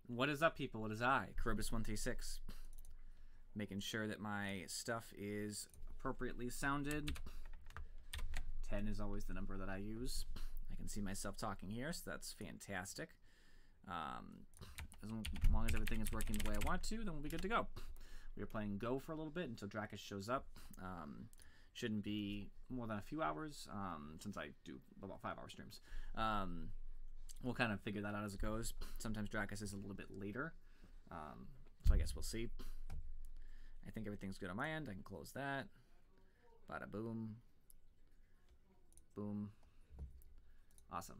What is up, people? It is I, Kerobus136, making sure that my stuff is appropriately sounded. 10 is always the number that I use. I can see myself talking here, so that's fantastic. As long as everything is working the way I want to, then we'll be good to go. We are playing Go for a little bit until Dracus shows up. Shouldn't be more than a few hours, since I do about 5-hour streams. We'll kind of figure that out as it goes. Sometimes Dracus is a little bit later, so I guess we'll see. I think everything's good on my end. I can close that. Bada boom. Boom. Awesome.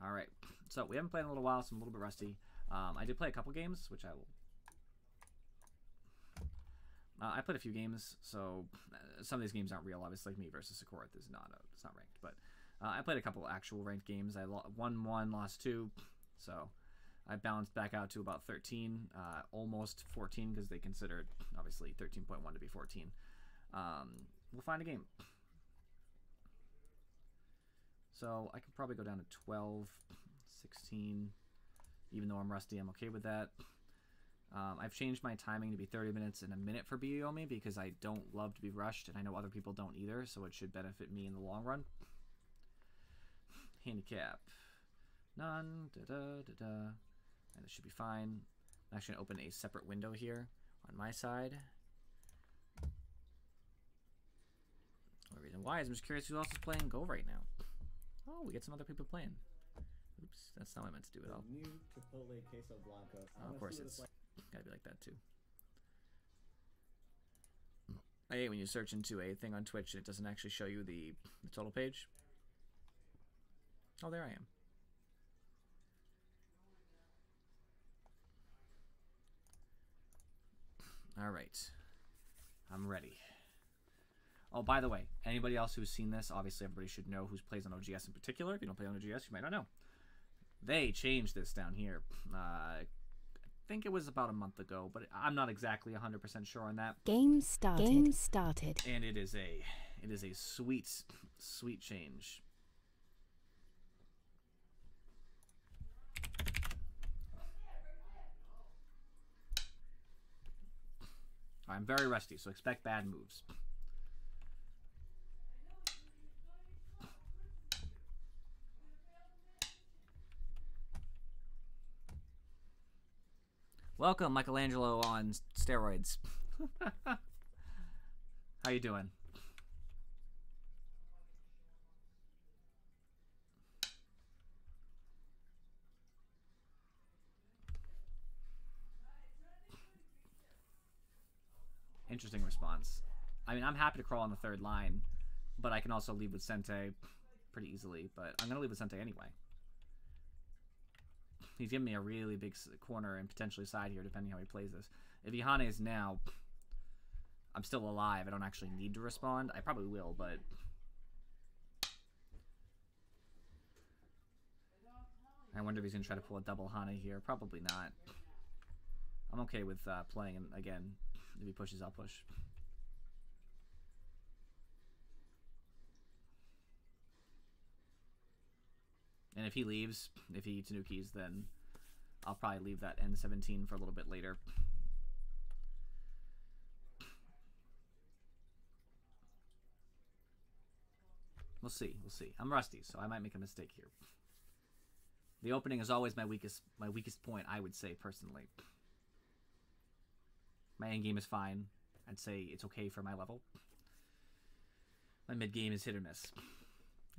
All right. So we haven't played in a little while, so I'm a little bit rusty. I did play a couple games, which I will... I played a few games, so some of these games aren't real. Obviously, like me versus Sekorath is not it's not ranked, but I played a couple actual ranked games. I won 1, lost 2, so I balanced back out to about 13, almost 14, because they considered obviously 13.1 to be 14. We'll find a game. So I could probably go down to 12, 16. Even though I'm rusty, I'm okay with that. I've changed my timing to be 30 minutes and a minute for Biyomi because I don't love to be rushed, and I know other people don't either, so it should benefit me in the long run. Handicap. None. Da-da-da-da. And it should be fine. I'm actually going to open a separate window here on my side. The reason why is I'm just curious who else is playing Go right now. Oh, we get some other people playing. Oops, that's not what I meant to do at all. New Chipotle queso blanco. Oh, of course it's gotta be like that too. I hate when you search into a thing on Twitch and it doesn't actually show you the total page. Oh, there I am. All right, I'm ready. Oh, by the way, anybody else who's seen this, obviously everybody should know who plays on OGS in particular. If you don't play on OGS, you might not know. They changed this down here. I think it was about a month ago, but I'm not exactly 100% sure on that. Game started. Game started. And it is a sweet, sweet change. I'm very rusty, so expect bad moves. Welcome, Michelangelo on steroids. How you doing? Interesting response. I mean, I'm happy to crawl on the third line, but I can also leave with Sente pretty easily, but I'm going to leave with Sente anyway. He's giving me a really big corner and potentially side here, depending how he plays this. If Ihane is now, I'm still alive. I don't actually need to respond. I probably will, but... I wonder if he's going to try to pull a double Hane here. Probably not. I'm okay with playing him again. If he pushes, I'll push. And if he leaves, if he Tanukis, then I'll probably leave that N17 for a little bit later. We'll see. We'll see. I'm rusty, so I might make a mistake here. The opening is always my weakest point, I would say, personally. My end game is fine. I'd say it's okay for my level. My mid game is hit or miss.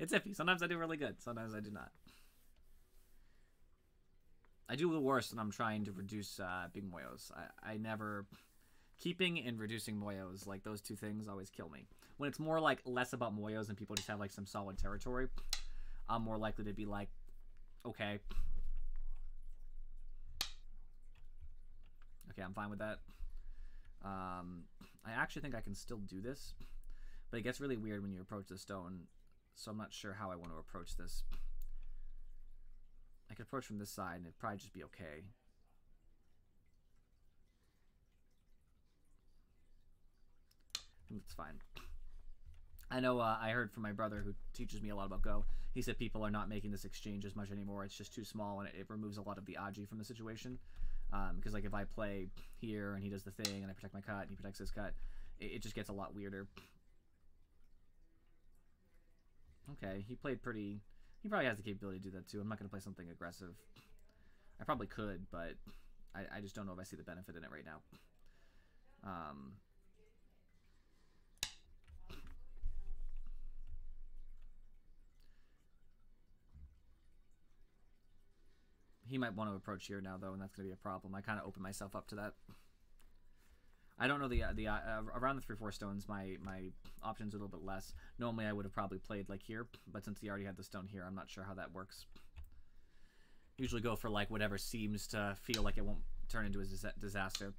It's iffy. Sometimes I do really good. Sometimes I do not. I do a little worse when I'm trying to reduce big moyos. I never... Keeping and reducing moyos, like those two things, always kill me. When it's more like less about moyos and people just have like some solid territory, I'm more likely to be like, okay. Okay, I'm fine with that. I actually think I can still do this, but it gets really weird when you approach the stone, so I'm not sure how I want to approach this. I could approach from this side and it'd probably just be okay. I think that's fine. I know I heard from my brother who teaches me a lot about Go. He said people are not making this exchange as much anymore. It's just too small and it removes a lot of the Aji from the situation. Because like if I play here and he does the thing and I protect my cut and he protects his cut, it just gets a lot weirder. Okay, he played pretty... He probably has the capability to do that too. I'm not going to play something aggressive. I probably could, but I just don't know if I see the benefit in it right now. He might want to approach here now, though, and that's going to be a problem. I kind of open myself up to that. I don't know around the 3/4 stones, my options are a little bit less. Normally, I would have probably played like here, but since he already had the stone here, I'm not sure how that works. Usually go for like whatever seems to feel like it won't turn into a disaster.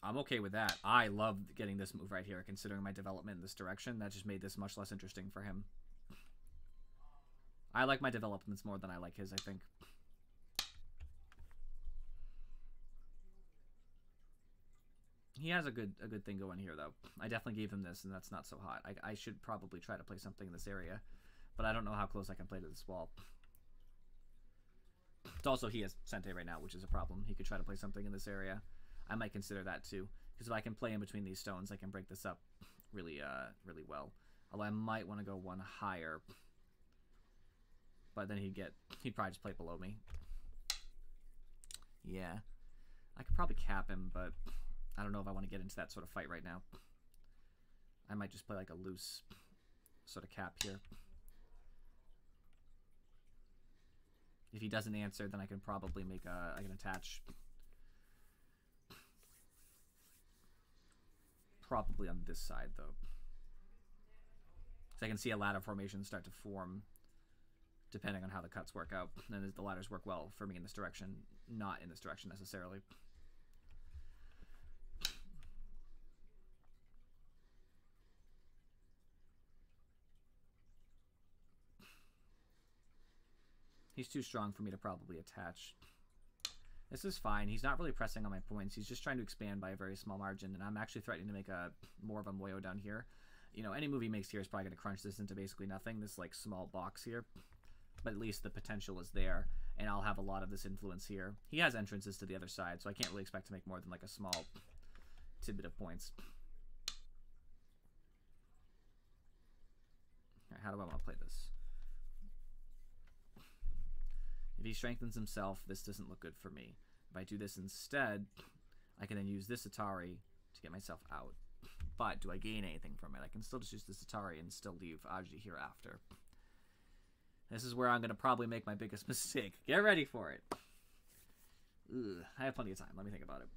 I'm okay with that. I love getting this move right here, considering my development in this direction. That just made this much less interesting for him. I like my developments more than I like his, I think. He has a good thing going here, though. I definitely gave him this, and that's not so hot. I should probably try to play something in this area, but I don't know how close I can play to this wall. It's also, he has Sente right now, which is a problem. He could try to play something in this area. I might consider that too, because if I can play in between these stones, I can break this up really well. Although I might want to go one higher, but then he'd probably just play below me. Yeah, I could probably cap him, but I don't know if I want to get into that sort of fight right now. I might just play like a loose sort of cap here. If he doesn't answer, then I can probably make I can attach. Probably on this side, though. So I can see a ladder formation start to form depending on how the cuts work out. And the ladders work well for me in this direction, not in this direction necessarily. He's too strong for me to probably attach. This is fine. He's not really pressing on my points. He's just trying to expand by a very small margin, and I'm actually threatening to make more of a Moyo down here. You know, any move he makes here is probably going to crunch this into basically nothing, this, like, small box here. But at least the potential is there, and I'll have a lot of this influence here. He has entrances to the other side, so I can't really expect to make more than, like, a small tidbit of points. All right, how do I want to play this? If he strengthens himself, this doesn't look good for me. If I do this instead, I can then use this Atari to get myself out. But do I gain anything from it? I can still just use this Atari and still leave Aji here after. This is where I'm going to probably make my biggest mistake. Get ready for it. Ugh, I have plenty of time. Let me think about it.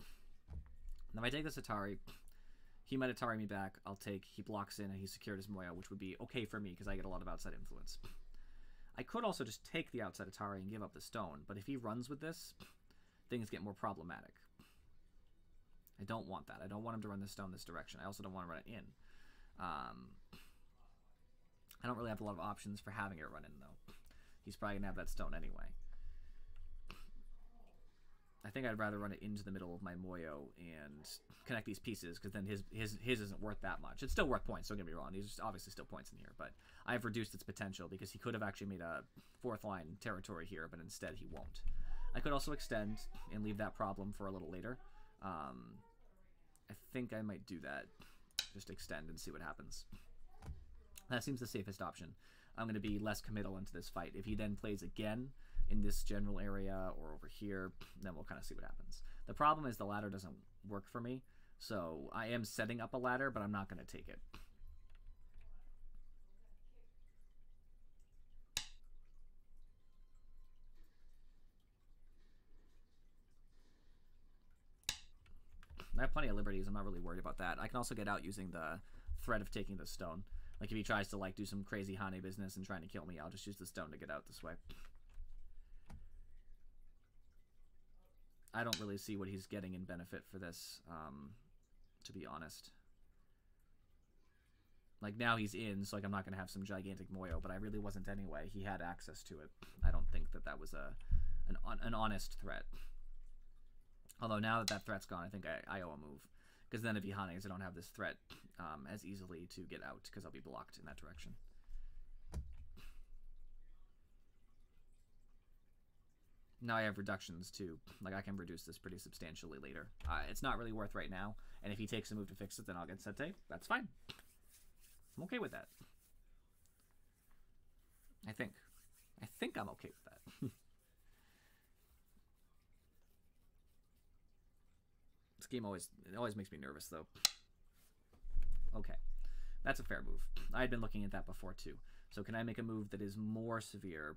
Now if I take this Atari, he might Atari me back. I'll take, he blocks in and he's secured his Moyo, which would be okay for me because I get a lot of outside influence. I could also just take the outside Atari and give up the stone, but if he runs with this, things get more problematic. I don't want that. I don't want him to run this stone this direction. I also don't want to run it in. I don't really have a lot of options for having it run in, though. He's probably going to have that stone anyway. I think I'd rather run it into the middle of my Moyo and connect these pieces, because then his isn't worth that much. It's still worth points, don't get me wrong. There's obviously still points in here, but I've reduced its potential because he could have actually made a fourth line territory here, but instead he won't. I could also extend and leave that problem for a little later. I think I might do that. Just extend and see what happens. That seems the safest option. I'm going to be less committal into this fight. If he then plays again in this general area or over here, then we'll kind of see what happens. The problem is the ladder doesn't work for me, so I am setting up a ladder, but I'm not going to take it. I have plenty of liberties. I'm not really worried about that. I can also get out using the threat of taking the stone. Like if he tries to like do some crazy Hane business and trying to kill me, I'll just use the stone to get out this way. I don't really see what he's getting in benefit for this, to be honest. Like, now he's in, so like I'm not going to have some gigantic Moyo, but I really wasn't anyway. He had access to it. I don't think that that was an honest threat. Although now that that threat's gone, I think I owe a move. Because then if he Hanes, I don't have this threat as easily to get out, because I'll be blocked in that direction. Now I have reductions too. Like, I can reduce this pretty substantially later. It's not really worth right now, and if he takes a move to fix it, then I'll get Sete. That's fine. I'm okay with that. I think I'm okay with that. This game always makes me nervous, though. Okay. That's a fair move. I had been looking at that before, too. So can I make a move that is more severe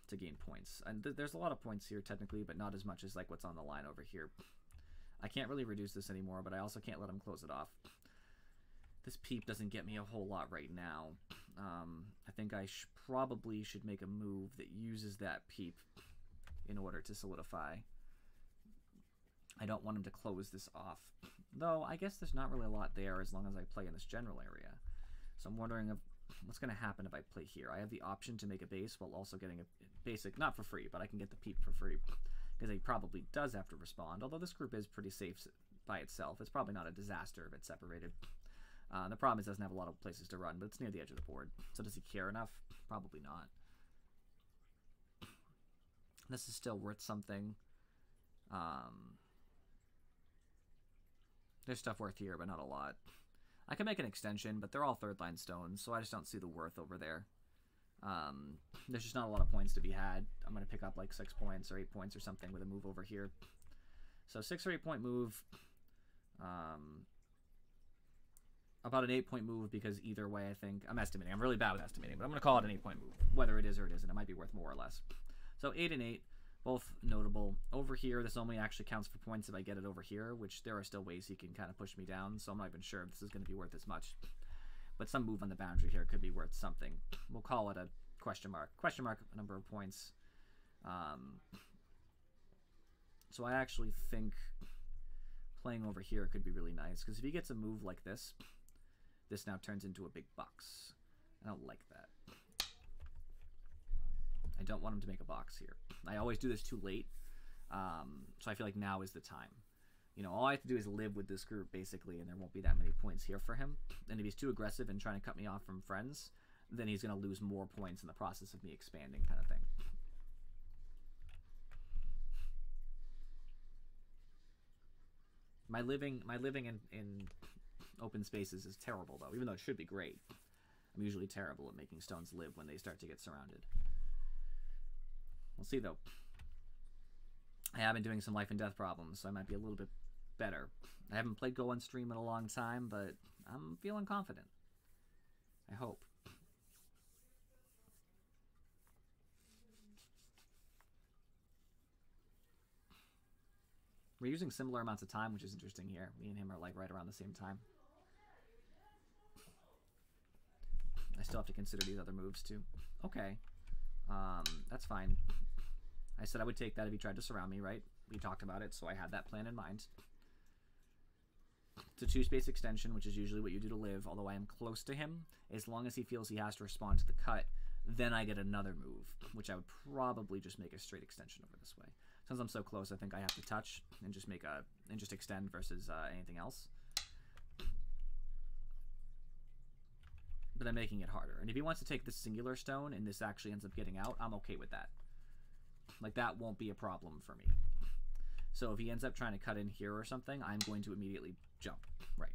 to gain points? And there's a lot of points here, technically, but not as much as like what's on the line over here. I can't really reduce this anymore, but I also can't let him close it off. This peep doesn't get me a whole lot right now. I think I probably should make a move that uses that peep in order to solidify. I don't want him to close this off. Though, I guess there's not really a lot there as long as I play in this general area. So I'm wondering what's going to happen if I play here. I have the option to make a base while also getting a basic, not for free, but I can get the peep for free. Because he probably does have to respond, although this group is pretty safe by itself. It's probably not a disaster if it's separated. The problem is it doesn't have a lot of places to run, but it's near the edge of the board. So does he care enough? Probably not. This is still worth something. There's stuff worth here, but not a lot. I can make an extension, but they're all third-line stones, so I just don't see the worth over there. There's just not a lot of points to be had. I'm going to pick up like 6 points or 8 points or something with a move over here. So 6 or 8 point move. About an 8 point move, because either way, I think I'm estimating. I'm really bad with estimating, but I'm going to call it an 8 point move. Whether it is or it isn't, it might be worth more or less. So 8 and 8, both notable. Over here, this only actually counts for points if I get it over here, which there are still ways he can kind of push me down, so I'm not even sure if this is going to be worth as much. But some move on the boundary here could be worth something. We'll call it a question mark. Question mark, a number of points. So I actually think playing over here could be really nice, because if he gets a move like this, this now turns into a big box. I don't like that. I don't want him to make a box here. I always do this too late, so I feel like now is the time. You know, all I have to do is live with this group, basically, and there won't be that many points here for him. And if he's too aggressive and trying to cut me off from friends, then he's going to lose more points in the process of me expanding, kind of thing. My living in open spaces is terrible, though, even though it should be great. I'm usually terrible at making stones live when they start to get surrounded. We'll see, though. I have been doing some life and death problems, so I might be a little bit better. I haven't played Go on stream in a long time, but I'm feeling confident. I hope. We're using similar amounts of time, which is interesting here. Me and him are like right around the same time. I still have to consider these other moves too. Okay. That's fine. I said I would take that if he tried to surround me, right? We talked about it, so I had that plan in mind. It's a 2-space extension, which is usually what you do to live, although I am close to him. As long as he feels he has to respond to the cut, then I get another move, which I would probably just make a straight extension over this way. Since I'm so close, I think I have to touch and just make and just extend versus anything else. But I'm making it harder. And if he wants to take this singular stone and this actually ends up getting out, I'm okay with that. Like, that won't be a problem for me. So if he ends up trying to cut in here or something, I'm going to immediately jump. Right.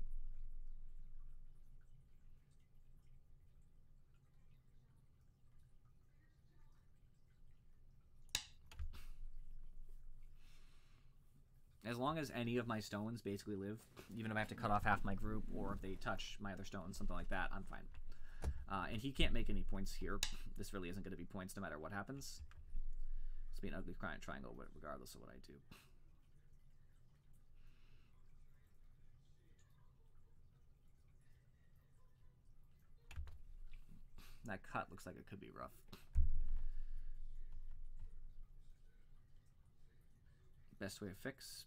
As long as any of my stones basically live, even if I have to cut off half my group, or if they touch my other stones, something like that, I'm fine. And he can't make any points here. This really isn't going to be points no matter what happens. It's be an ugly triangle regardless of what I do. That cut looks like it could be rough. Best way to fix.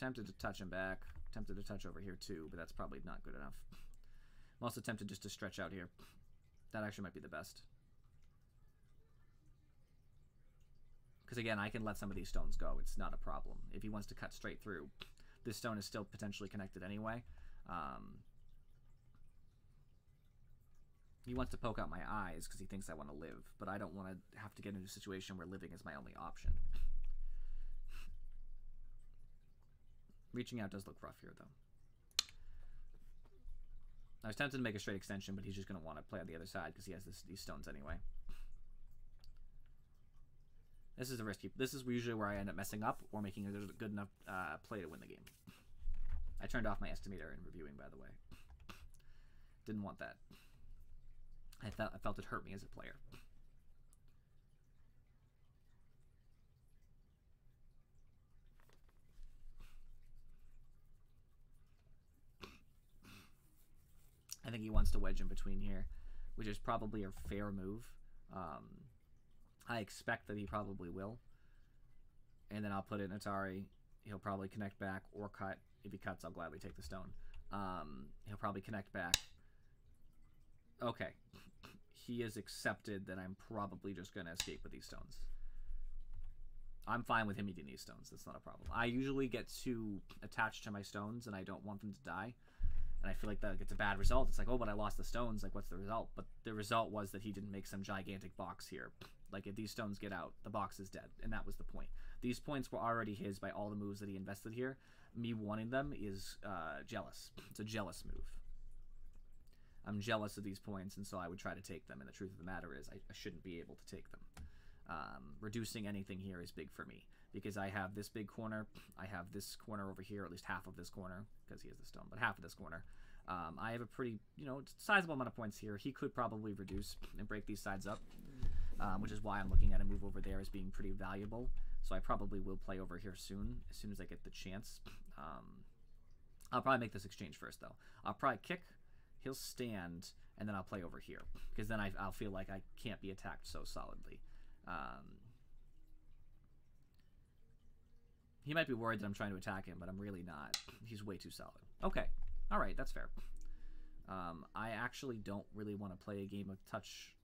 tempted to touch him back. Tempted to touch over here too, but that's probably not good enough. I'm also tempted just to stretch out here. That actually might be the best. Because again, I can let some of these stones go. It's not a problem. If he wants to cut straight through, this stone is still potentially connected anyway. He wants to poke out my eyes because he thinks I want to live, but I don't want to have to get into a situation where living is my only option. Reaching out does look rough here, though. I was tempted to make a straight extension, but he's just going to want to play on the other side because he has these stones anyway. This is a risky. This is usually where I end up messing up or making a good enough play to win the game. I turned off my estimator in reviewing, by the way. Didn't want that. I felt it hurt me as a player. I think he wants to wedge in between here, which is probably a fair move. I expect that he probably will. And then I'll put in Atari. He'll probably connect back or cut. If he cuts, I'll gladly take the stone. He'll probably connect back. Okay. He has accepted that I'm probably just going to escape with these stones. I'm fine with him eating these stones. That's not a problem. I usually get too attached to my stones, and I don't want them to die. And I feel like that gets a bad result. It's like, oh, but I lost the stones. Like, what's the result? But the result was that he didn't make some gigantic box here. Like, if these stones get out, the box is dead. And that was the point. These points were already his by all the moves that he invested here. Me wanting them is jealous. It's a jealous move. I'm jealous of these points, and so I would try to take them. And the truth of the matter is I shouldn't be able to take them. Reducing anything here is big for me. Because I have this big corner, I have this corner over here, at least half of this corner, because he has the stone, but half of this corner. I have a pretty, sizable amount of points here. He could probably reduce and break these sides up, which is why I'm looking at a move over there as being pretty valuable. So I probably will play over here soon as I get the chance. I'll probably make this exchange first, though. I'll probably kick, he'll stand, and then I'll play over here, because then I'll feel like I can't be attacked so solidly. He might be worried that I'm trying to attack him, but I'm really not. He's way too solid. Okay. All right, that's fair. I actually don't really want to play a game of touch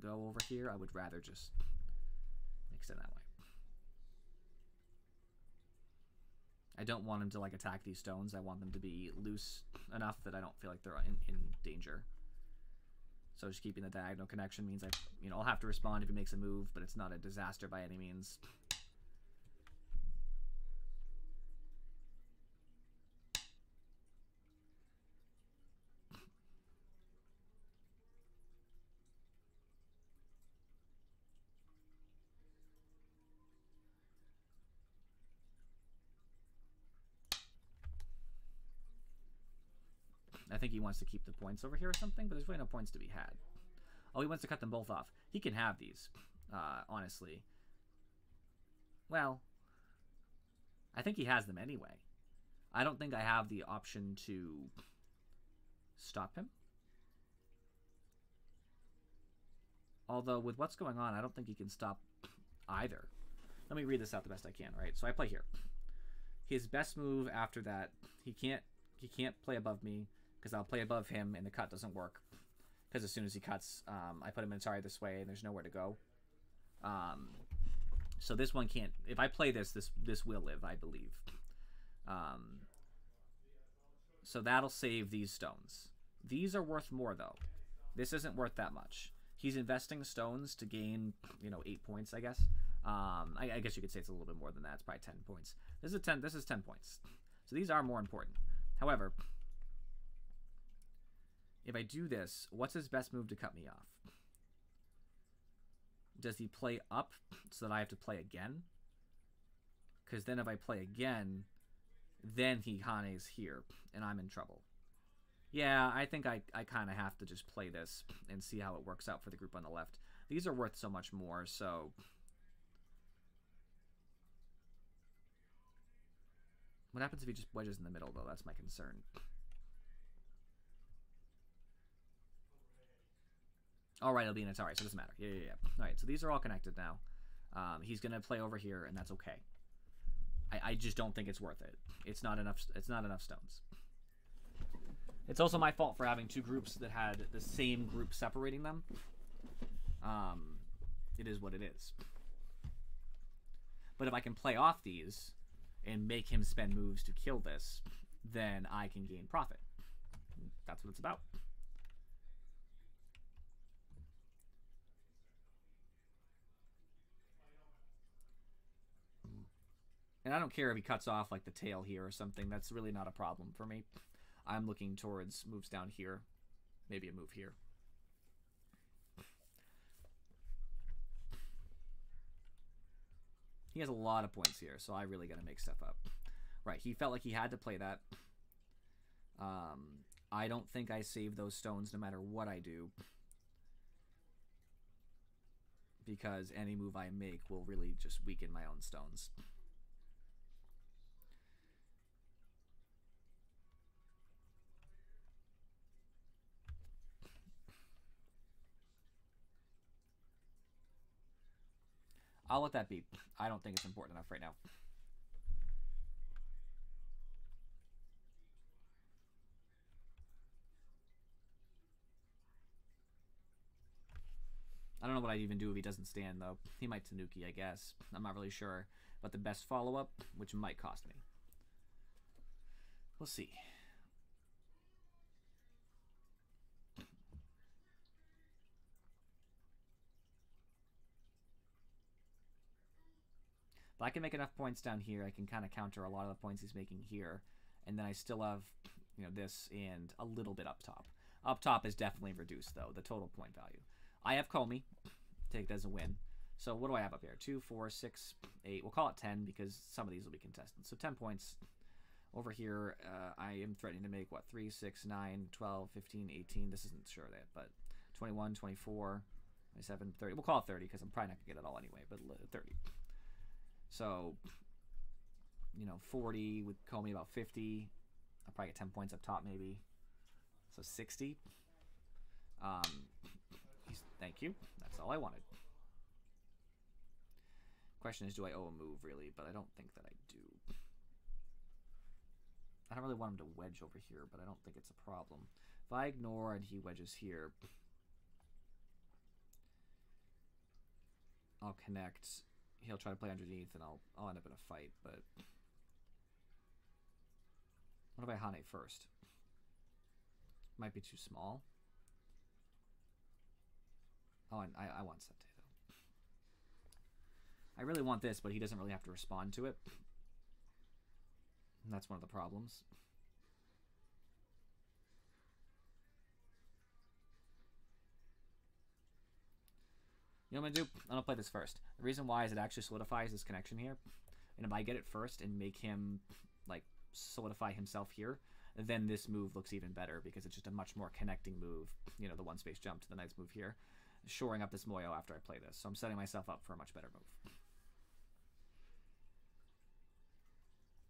go over here. I would rather just mix it that way. I don't want him to like attack these stones. I want them to be loose enough that I don't feel like they're in danger. So just keeping the diagonal connection means I'll have to respond if he makes a move, but it's not a disaster by any means. I think he wants to keep the points over here or something, but there's really no points to be had. Oh, he wants to cut them both off. He can have these, honestly. Well, I think he has them anyway. I don't think I have the option to stop him. Although, with what's going on, I don't think he can stop either. Let me read this out the best I can, right? So I play here. His best move after that, he can't play above me, because I'll play above him and the cut doesn't work. Because as soon as he cuts, I put him in Atari this way and there's nowhere to go. So this one can't... If I play this will live, I believe. So that'll save these stones. These are worth more, though. This isn't worth that much. He's investing stones to gain, 8 points, I guess. I guess you could say it's a little bit more than that. It's probably 10 points. This is 10 points. So these are more important. However... If I do this, what's his best move to cut me off? Does he play up so that I have to play again? Because then if I play again, then he Hane's here, and I'm in trouble. Yeah, I think I kind of have to just play this and see how it works out for the group on the left. These are worth so much more, so... What happens if he just wedges in the middle, though? That's my concern. All right, it'll be an Atari, so it doesn't matter. Yeah. All right, so these are all connected now. He's going to play over here, and that's okay. I just don't think it's worth it. It's not enough. It's not enough stones. It's also my fault for having two groups that had the same group separating them. It is what it is. But if I can play off these and make him spend moves to kill this, then I can gain profit. That's what it's about. And I don't care if he cuts off like the tail here or something. That's really not a problem for me. I'm looking towards moves down here. Maybe a move here. He has a lot of points here, so I really got to make stuff up. Right, he felt like he had to play that. I don't think I save those stones no matter what I do, because any move I make will really just weaken my own stones. I'll let that be. I don't think it's important enough right now. I don't know what I'd even do if he doesn't stand, though. He might Tanuki, I guess. I'm not really sure. But the best follow-up, which might cost me. We'll see. If I can make enough points down here, I can kind of counter a lot of the points he's making here. And then I still have, you know, this and a little bit up top. Up top is definitely reduced, though, the total point value. I have Comey. Take it as a win. So what do I have up here? 2, 4, 6, 8. We'll call it 10 because some of these will be contested. So 10 points. Over here, I am threatening to make, what, 3, 6, 9, 12, 15, 18. This isn't sure that, but 21, 24, 27, 30. We'll call it 30 because I'm probably not going to get it all anyway, but 30. So, you know, 40 would call me about 50. I'll probably get 10 points up top maybe. So 60. Thank you. That's all I wanted. Question is, do I owe a move, really? But I don't think that I do. I don't really want him to wedge over here, but I don't think it's a problem. If I ignore and he wedges here, I'll connect. He'll try to play underneath, and I'll end up in a fight, but... What if I Hane first? Might be too small. Oh, and I want Sente, though. I really want this, but he doesn't really have to respond to it. And that's one of the problems. You know what I'm going to do? I'm going to play this first. The reason why is it actually solidifies this connection here. And if I get it first and make him, like, solidify himself here, then this move looks even better because it's just a much more connecting move. You know, the one space jump to the next move here. Shoring up this Moyo after I play this. So I'm setting myself up for a much better move.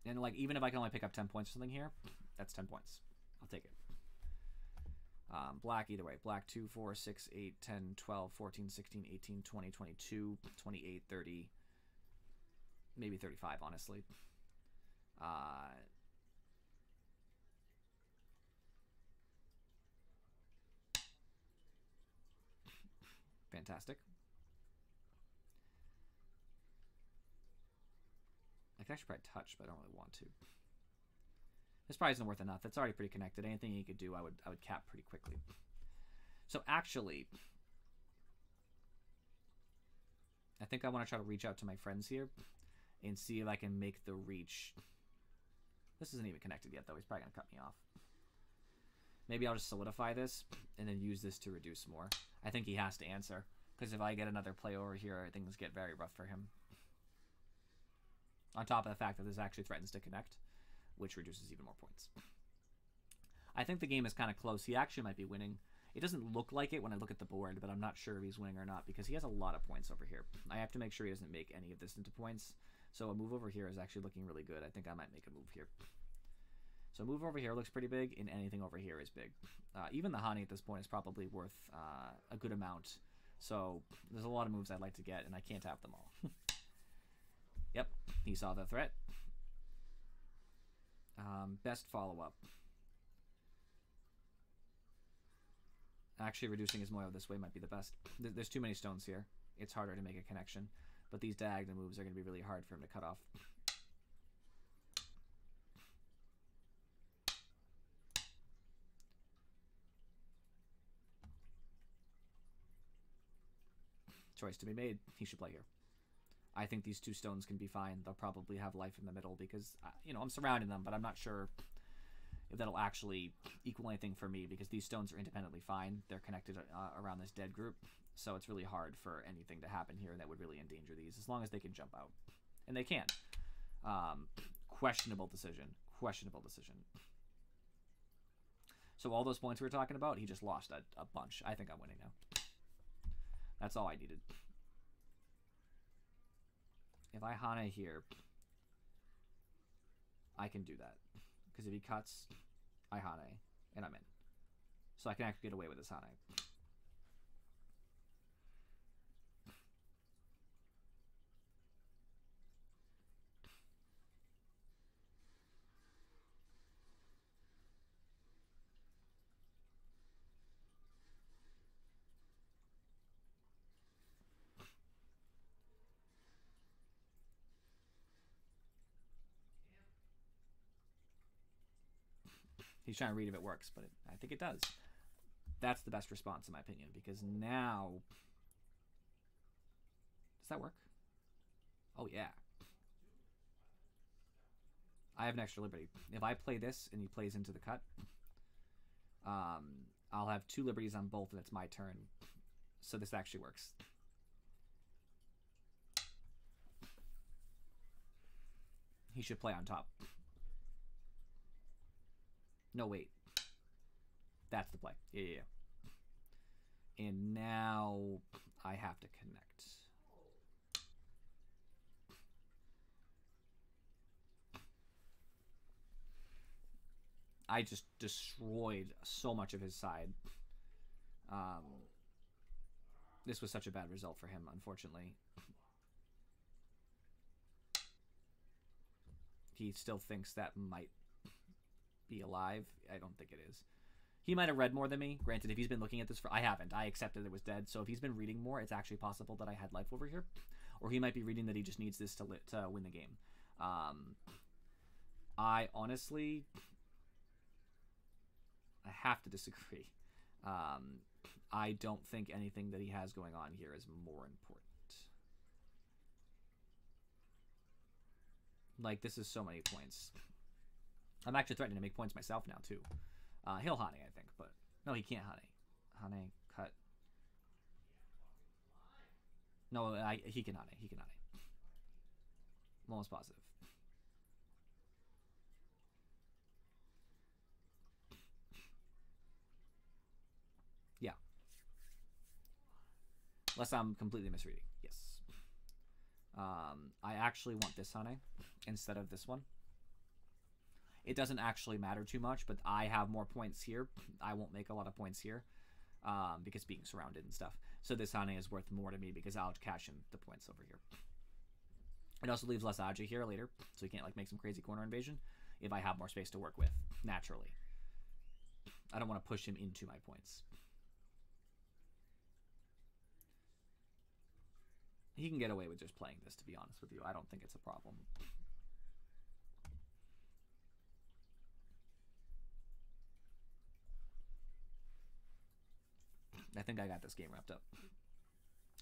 And, like, even if I can only pick up 10 points or something here, that's 10 points. I'll take it. Black, either way. Black 2, 4, 6, 8, 10, 12, 14, 16, 18, 20, 22, 28, 30, maybe 35, honestly. Fantastic. I could actually probably touch, but I don't really want to. This probably isn't worth enough. It's already pretty connected. Anything he could do, I would cap pretty quickly. So actually, I think I want to try to reach out to my friends here and see if I can make the reach. This isn't even connected yet, though. He's probably going to cut me off. Maybe I'll just solidify this and then use this to reduce more. I think he has to answer, because if I get another play over here, things get very rough for him. On top of the fact that this actually threatens to connect, which reduces even more points. I think the game is kind of close. He actually might be winning. It doesn't look like it when I look at the board, but I'm not sure if he's winning or not because he has a lot of points over here. I have to make sure he doesn't make any of this into points. So a move over here is actually looking really good. I think I might make a move here. So a move over here looks pretty big, and anything over here is big. Even the Hane at this point is probably worth a good amount. So there's a lot of moves I'd like to get, and I can't have them all. Yep, he saw the threat. Best follow-up. Actually, reducing his Moyo this way might be the best. There's too many stones here. It's harder to make a connection. But these diagonal moves are going to be really hard for him to cut off. Choice to be made. He should play here. I think these two stones can be fine. They'll probably have life in the middle because, you know, I'm surrounding them, but I'm not sure if that'll actually equal anything for me because these stones are independently fine. They're connected around this dead group, so it's really hard for anything to happen here that would really endanger these, as long as they can jump out. And they can. Questionable decision. Questionable decision. So all those points we were talking about, he just lost a bunch. I think I'm winning now. That's all I needed. If I Hane here, I can do that. Because if he cuts, I Hane, and I'm in. So I can actually get away with this Hane. He's trying to read if it works, but I think it does. That's the best response, in my opinion, because now... Does that work? Oh, yeah. I have an extra liberty. If I play this and he plays into the cut, I'll have 2 liberties on both, and it's my turn. So this actually works. He should play on top. No, wait. That's the play. Yeah. And now I have to connect. I just destroyed so much of his side. This was such a bad result for him, unfortunately. He still thinks that might be alive. I don't think it is. He might have read more than me. Granted, if he's been looking at this I haven't. I accepted it was dead. So if he's been reading more, it's actually possible that I had life over here. Or he might be reading that he just needs this to win the game. I honestly... I have to disagree. I don't think anything that he has going on here is more important. Like, this is so many points. I'm actually threatening to make points myself now, too. He'll Hane, I think, but... No, he can't Hane. Hane, cut. No, he can Hane. He can Hane. I'm almost positive. Yeah. Unless I'm completely misreading. Yes. I actually want this Hane instead of this one. It doesn't actually matter too much, but I have more points here. I won't make a lot of points here because being surrounded and stuff. So this Hane is worth more to me because I'll cash in the points over here. It also leaves less Aji here later, so he can't like make some crazy corner invasion if I have more space to work with, naturally. I don't want to push him into my points. He can get away with just playing this, to be honest with you. I don't think it's a problem. I think I got this game wrapped up.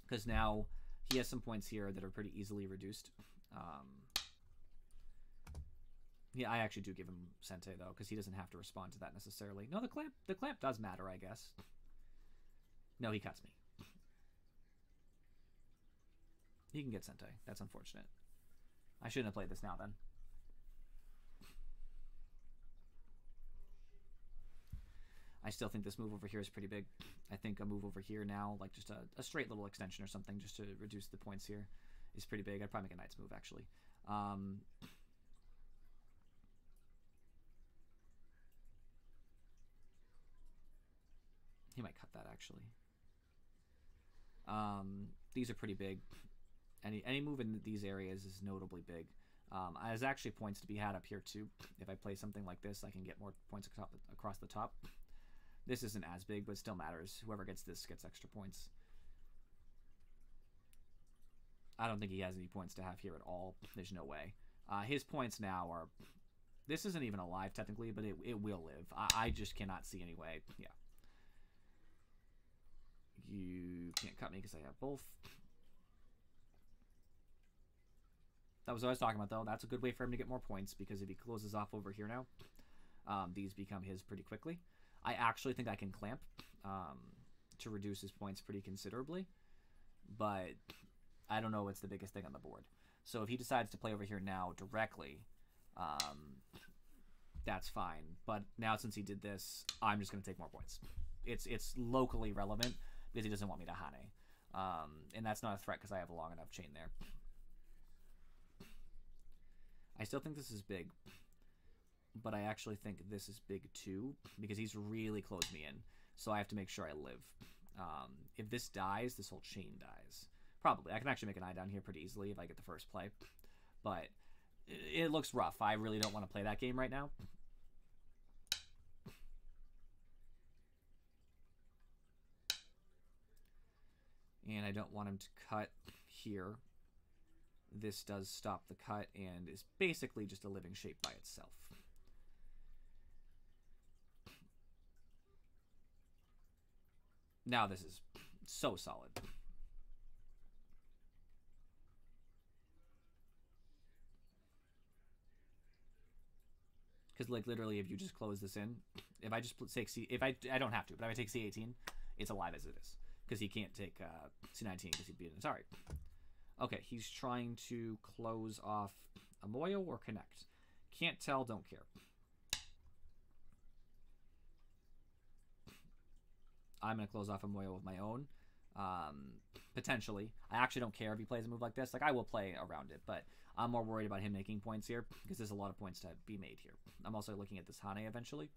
Because now he has some points here that are pretty easily reduced. Yeah, I actually do give him Sente, though, because he doesn't have to respond to that necessarily. No, the clamp does matter, I guess. No, he cuts me. He can get Sente. That's unfortunate. I shouldn't have played this now, then. I still think this move over here is pretty big. I think a move over here now, like just a straight little extension or something just to reduce the points here is pretty big. I'd probably make a Knight's move, actually. He might cut that, actually. These are pretty big. Any move in these areas is notably big. There's actually points to be had up here too. If I play something like this, I can get more points across the top. This isn't as big, but it still matters. Whoever gets this gets extra points. I don't think he has any points to have here at all. There's no way. His points now are... This isn't even alive, technically, but it will live. I just cannot see any way. Yeah. You can't cut me because I have both. That was what I was talking about, though. That's a good way for him to get more points, because if he closes off over here now, these become his pretty quickly. I actually think I can clamp to reduce his points pretty considerably, but I don't know what's the biggest thing on the board. So if he decides to play over here now directly, that's fine. But now since he did this, I'm just going to take more points. It's locally relevant because he doesn't want me to Hane. And that's not a threat because I have a long enough chain there. I still think this is big, but I actually think this is big too because he's really closed me in. So I have to make sure I live. If this dies, this whole chain dies. Probably. I can actually make an eye down here pretty easily if I get the first play. But it looks rough. I really don't want to play that game right now. And I don't want him to cut here. This does stop the cut and is basically just a living shape by itself. Now this is so solid. Because, like, literally, if you just close this in, if I just take C... If I don't have to, but if I take C18, it's alive as it is. Because he can't take C19 because he'd be an Atari. Okay, he's trying to close off a Moyo or connect. Can't tell, don't care. I'm going to close off a Moyo with my own. Potentially. I actually don't care if he plays a move like this. Like, I will play around it, but I'm more worried about him making points here because there's a lot of points to be made here. I'm also looking at this Hane eventually.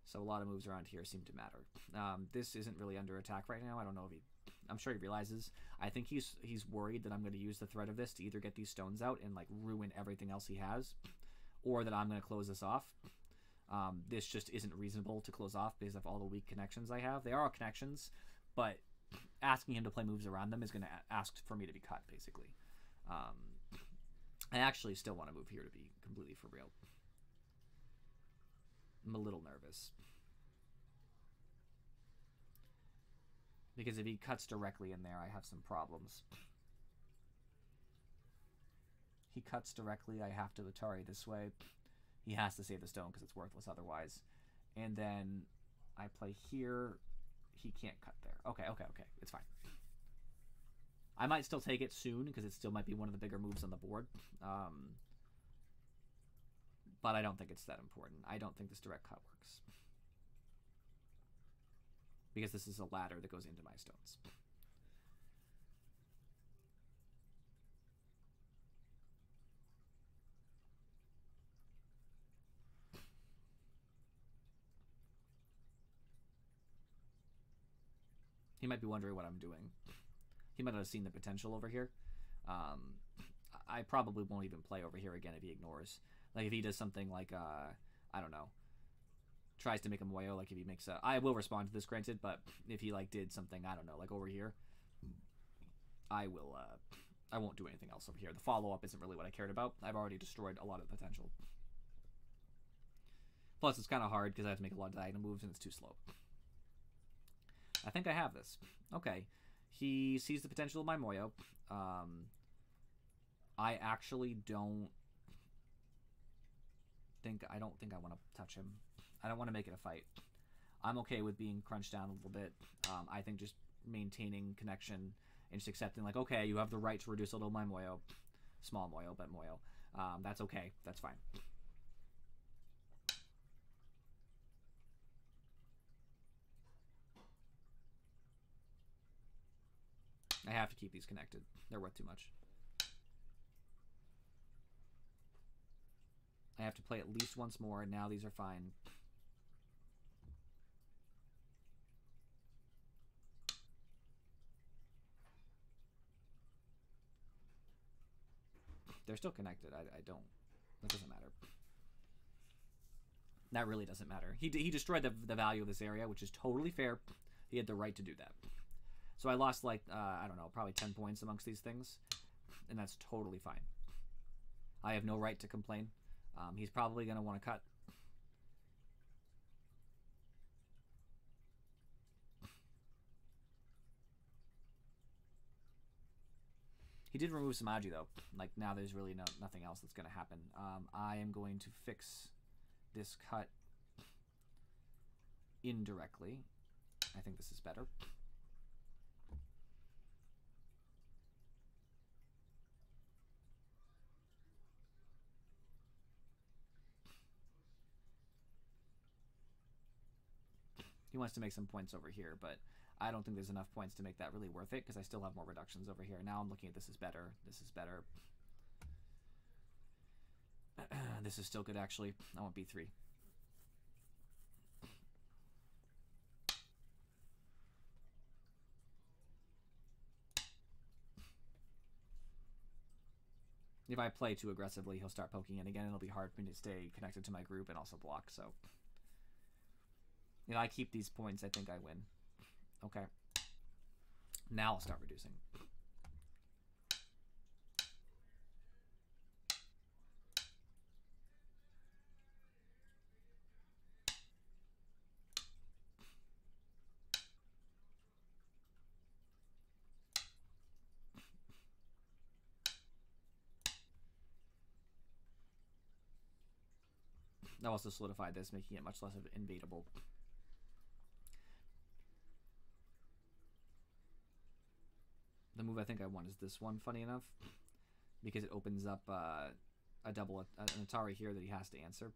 So a lot of moves around here seem to matter. This isn't really under attack right now. I don't know if he... I'm sure he realizes. I think he's worried that I'm going to use the threat of this to either get these stones out and, like, ruin everything else he has, or that I'm going to close this off. This just isn't reasonable to close off because of all the weak connections I have. They are all connections, but asking him to play moves around them is going to ask for me to be cut, basically. I actually still want to move here to be completely for real. I'm a little nervous. Because if he cuts directly in there, I have some problems. He cuts directly, I have to Atari this way. He has to save the stone because it's worthless otherwise. And then I play here. He can't cut there. Okay. It's fine. I might still take it soon because it still might be one of the bigger moves on the board. But I don't think it's that important. I don't think this direct cut works. Because this is a ladder that goes into my stones. He might be wondering what I'm doing. He might not have seen the potential over here. I probably won't even play over here again if he ignores. Like, if he does something like, I don't know, tries to make a Moyo, like if he makes a... I will respond to this, granted, but if he, like, did something, I don't know, like over here, I won't do anything else over here. The follow-up isn't really what I cared about. I've already destroyed a lot of the potential. Plus, it's kind of hard because I have to make a lot of diagonal moves and it's too slow. I think I have this. Okay. He sees the potential of my Moyo. I actually don't think I want to touch him. I don't want to make it a fight. I'm okay with being crunched down a little bit. I think just maintaining connection and just accepting, like, okay, you have the right to reduce a little of my Moyo. Small Moyo, but Moyo. That's okay. That's fine. I have to keep these connected. They're worth too much. I have to play at least once more, and now these are fine. They're still connected. I don't. That doesn't matter. That really doesn't matter. He destroyed the value of this area, which is totally fair. He had the right to do that. So I lost, like, I don't know, probably 10 points amongst these things. And that's totally fine. I have no right to complain. He's probably going to want to cut. He did remove Samaji, though. Like, now there's really nothing else that's going to happen. I am going to fix this cut indirectly. I think this is better. He wants to make some points over here, but I don't think there's enough points to make that really worth it because I still have more reductions over here. Now I'm looking at this is better. This is better. This is still good, actually. I want B3. If I play too aggressively, he'll start poking in again. It'll be hard for me to stay connected to my group and also block, so... You know, I keep these points, I think I win. Okay. Now I'll start reducing. That also solidified this, making it much less invadable. The move I think I want is this one, funny enough, because it opens up a double, an Atari here that he has to answer.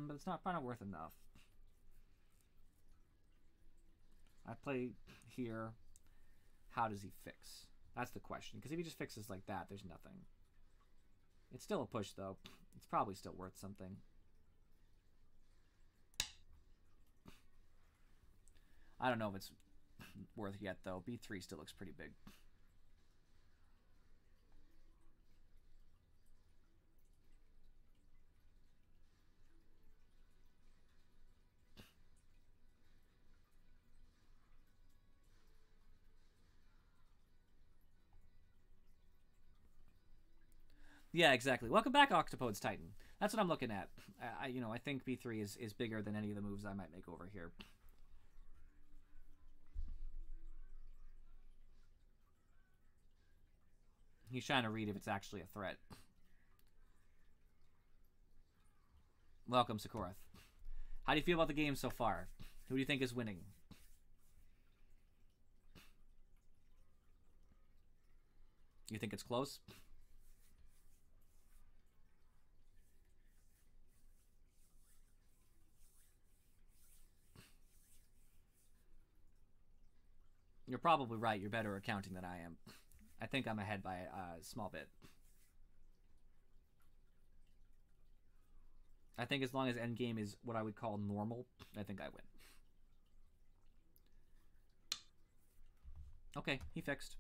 But it's not probably not worth enough. I play here. How does he fix? That's the question. Because if he just fixes like that, there's nothing. It's still a push, though. It's probably still worth something. I don't know if it's worth yet, though. B3 still looks pretty big. Yeah, exactly. Welcome back, Octopodes Titan. That's what I'm looking at. I think B3 is bigger than any of the moves I might make over here. He's trying to read if it's actually a threat. Welcome, Sakurath. How do you feel about the game so far? Who do you think is winning? You think it's close? You're probably right. You're better at counting than I am. I think I'm ahead by a small bit. I think as long as endgame is what I would call normal, I think I win. Okay, he fixed.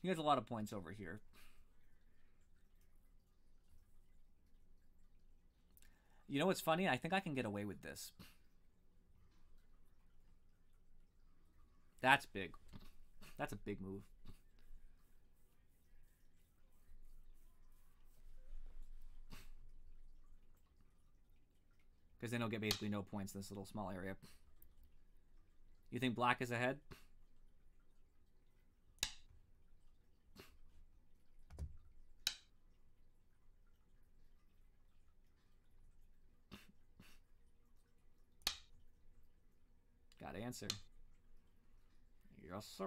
He has a lot of points over here. You know what's funny? I think I can get away with this. That's big. That's a big move. Because then he'll get basically no points in this little small area. You think black is ahead? Gotta answer. Yes, sir.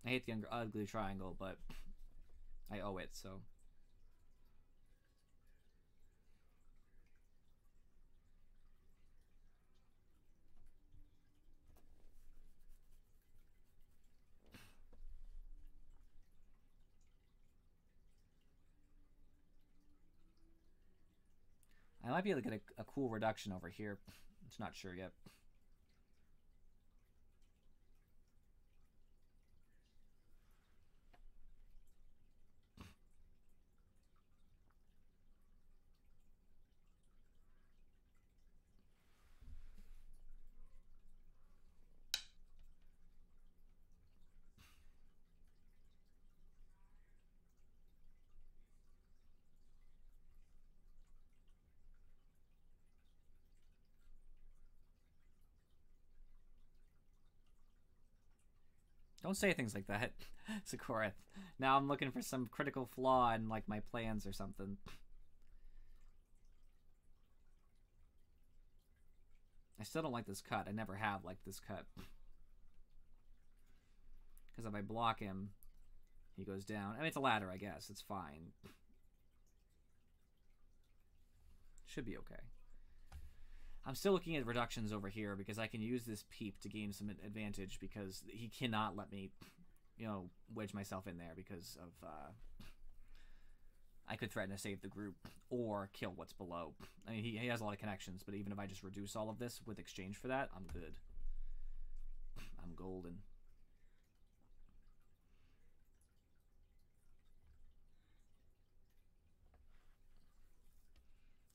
I hate the ugly triangle, but I owe it, so. I might be able to get a cool reduction over here. It's not sure yet. Don't say things like that, Sakura. Now I'm looking for some critical flaw in like my plans or something. I still don't like this cut. I never have liked this cut. Because if I block him, he goes down. I mean, it's a ladder, I guess. It's fine. Should be okay. I'm still looking at reductions over here because I can use this peep to gain some advantage because he cannot let me, you know, wedge myself in there because of, I could threaten to save the group or kill what's below. I mean, he has a lot of connections, but even if I just reduce all of this with exchange for that, I'm good. I'm golden.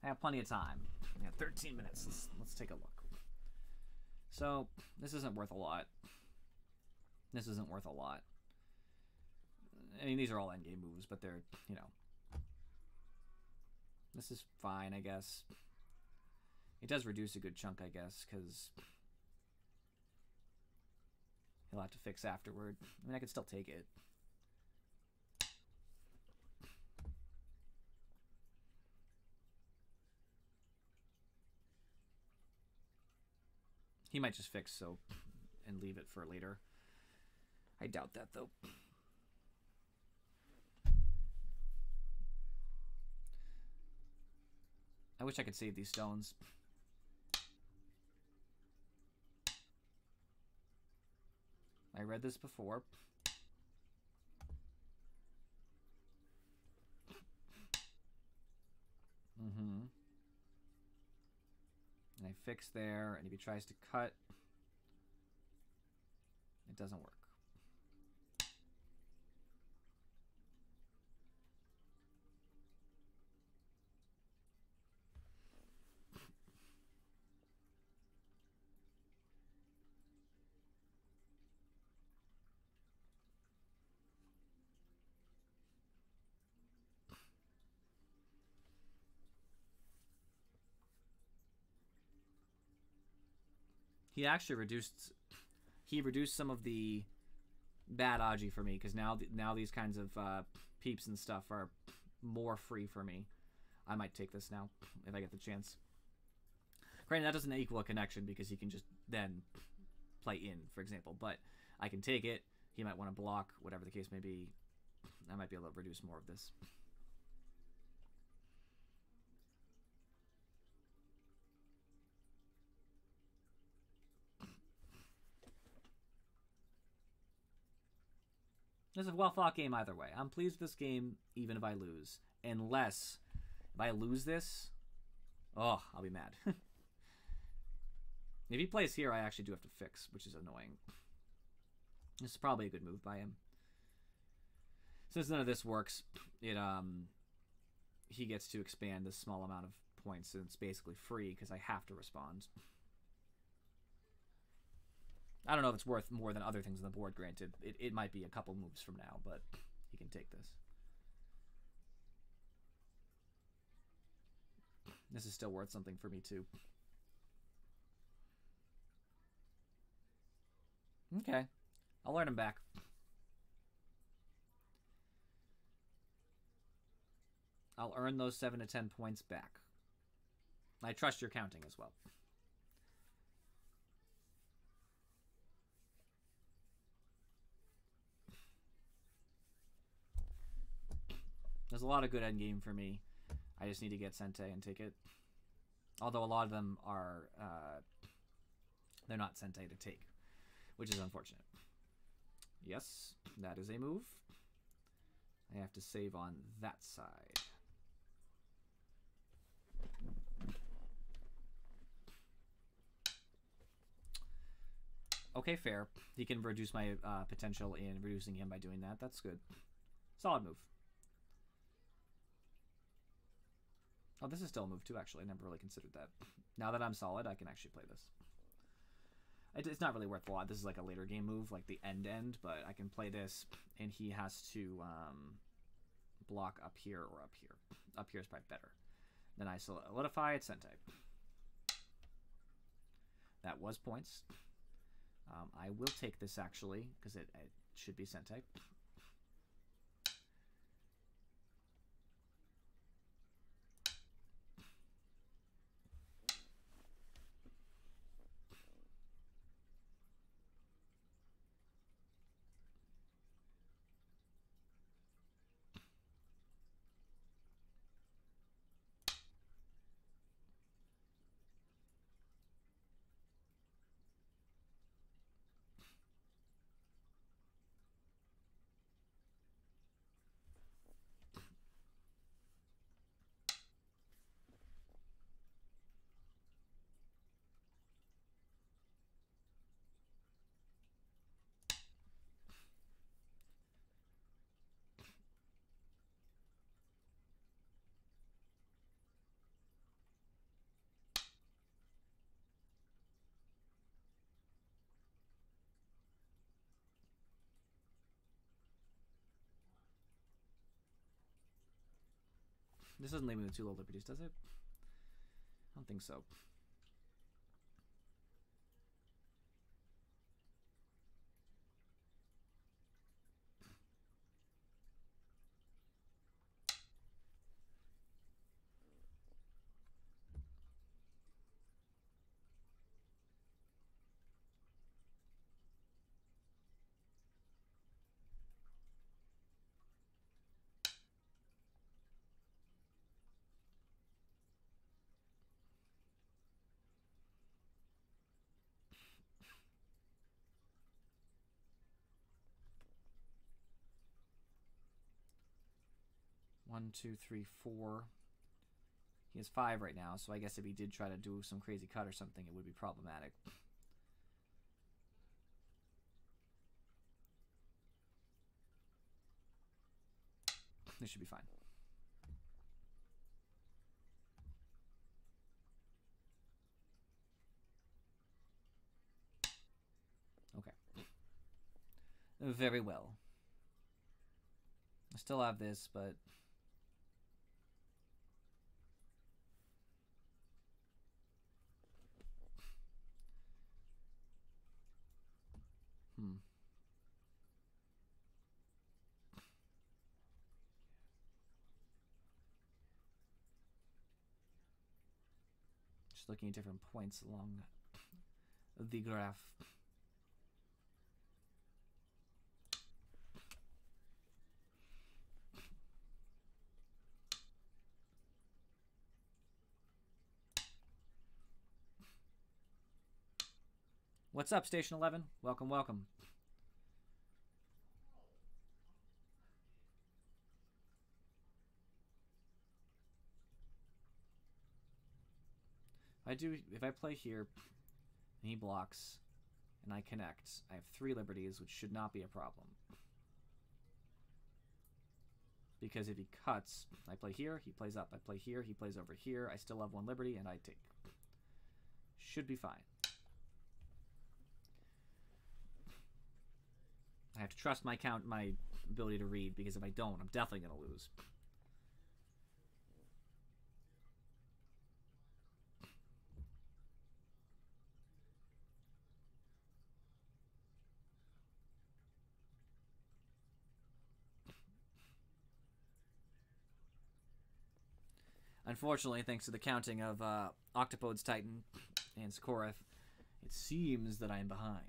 I have plenty of time. We have 13 minutes. Let's take a look. So, this isn't worth a lot. This isn't worth a lot. I mean, these are all endgame moves, but they're, you know. This is fine, I guess. It does reduce a good chunk, I guess, because he'll have to fix afterward. I mean, I could still take it. He might just fix so and leave it for later. I doubt that, though. I wish I could save these stones. I read this before. And I fix there, and if he tries to cut, it doesn't work. He actually reduced some of the bad Aji for me, because now these kinds of peeps and stuff are more free for me. I might take this now if I get the chance. Granted, that doesn't equal a connection because he can just then play in, for example. But I can take it. He might want to block, whatever the case may be. I might be able to reduce more of this. This is a well-fought game either way. I'm pleased with this game even if I lose. Unless, if I lose this, oh, I'll be mad. If he plays here, I actually do have to fix, which is annoying. This is probably a good move by him. Since none of this works, he gets to expand this small amount of points, and it's basically free because I have to respond. I don't know if it's worth more than other things on the board, granted. It might be a couple moves from now, but he can take this. This is still worth something for me, too. Okay. I'll learn him back. I'll earn those 7 to 10 points back. I trust your counting as well. There's a lot of good endgame for me. I just need to get Sente and take it. Although a lot of them are, they're not Sente to take, which is unfortunate. Yes, that is a move. I have to save on that side. Okay, fair. He can reduce my potential in reducing him by doing that. That's good. Solid move. Oh, this is still a move too, actually. I never really considered that. Now that I'm solid, I can actually play this. It's not really worth a lot. This is like a later game move, like the end, but I can play this, and he has to block up here or up here. Up here is probably better. Then I solidify it, Sente. That was points. I will take this, actually, because it should be Sente. This doesn't leave me with 2 low liberties, does it? I don't think so. One, two, three, 4. He has 5 right now, so I guess if he did try to do some crazy cut or something, it would be problematic. This should be fine. Okay. Very well. I still have this, but Just looking at different points along the graph. What's up, Station 11? Welcome, welcome. If I play here, and he blocks, and I connect, I have 3 liberties, which should not be a problem. Because if he cuts, I play here, he plays up. I play here, he plays over here. I still have 1 liberty, and I take. Should be fine. I have to trust my ability to read, because if I don't, I'm definitely going to lose. Unfortunately, thanks to the counting of Octopodes Titan and Sikorath, it seems that I am behind.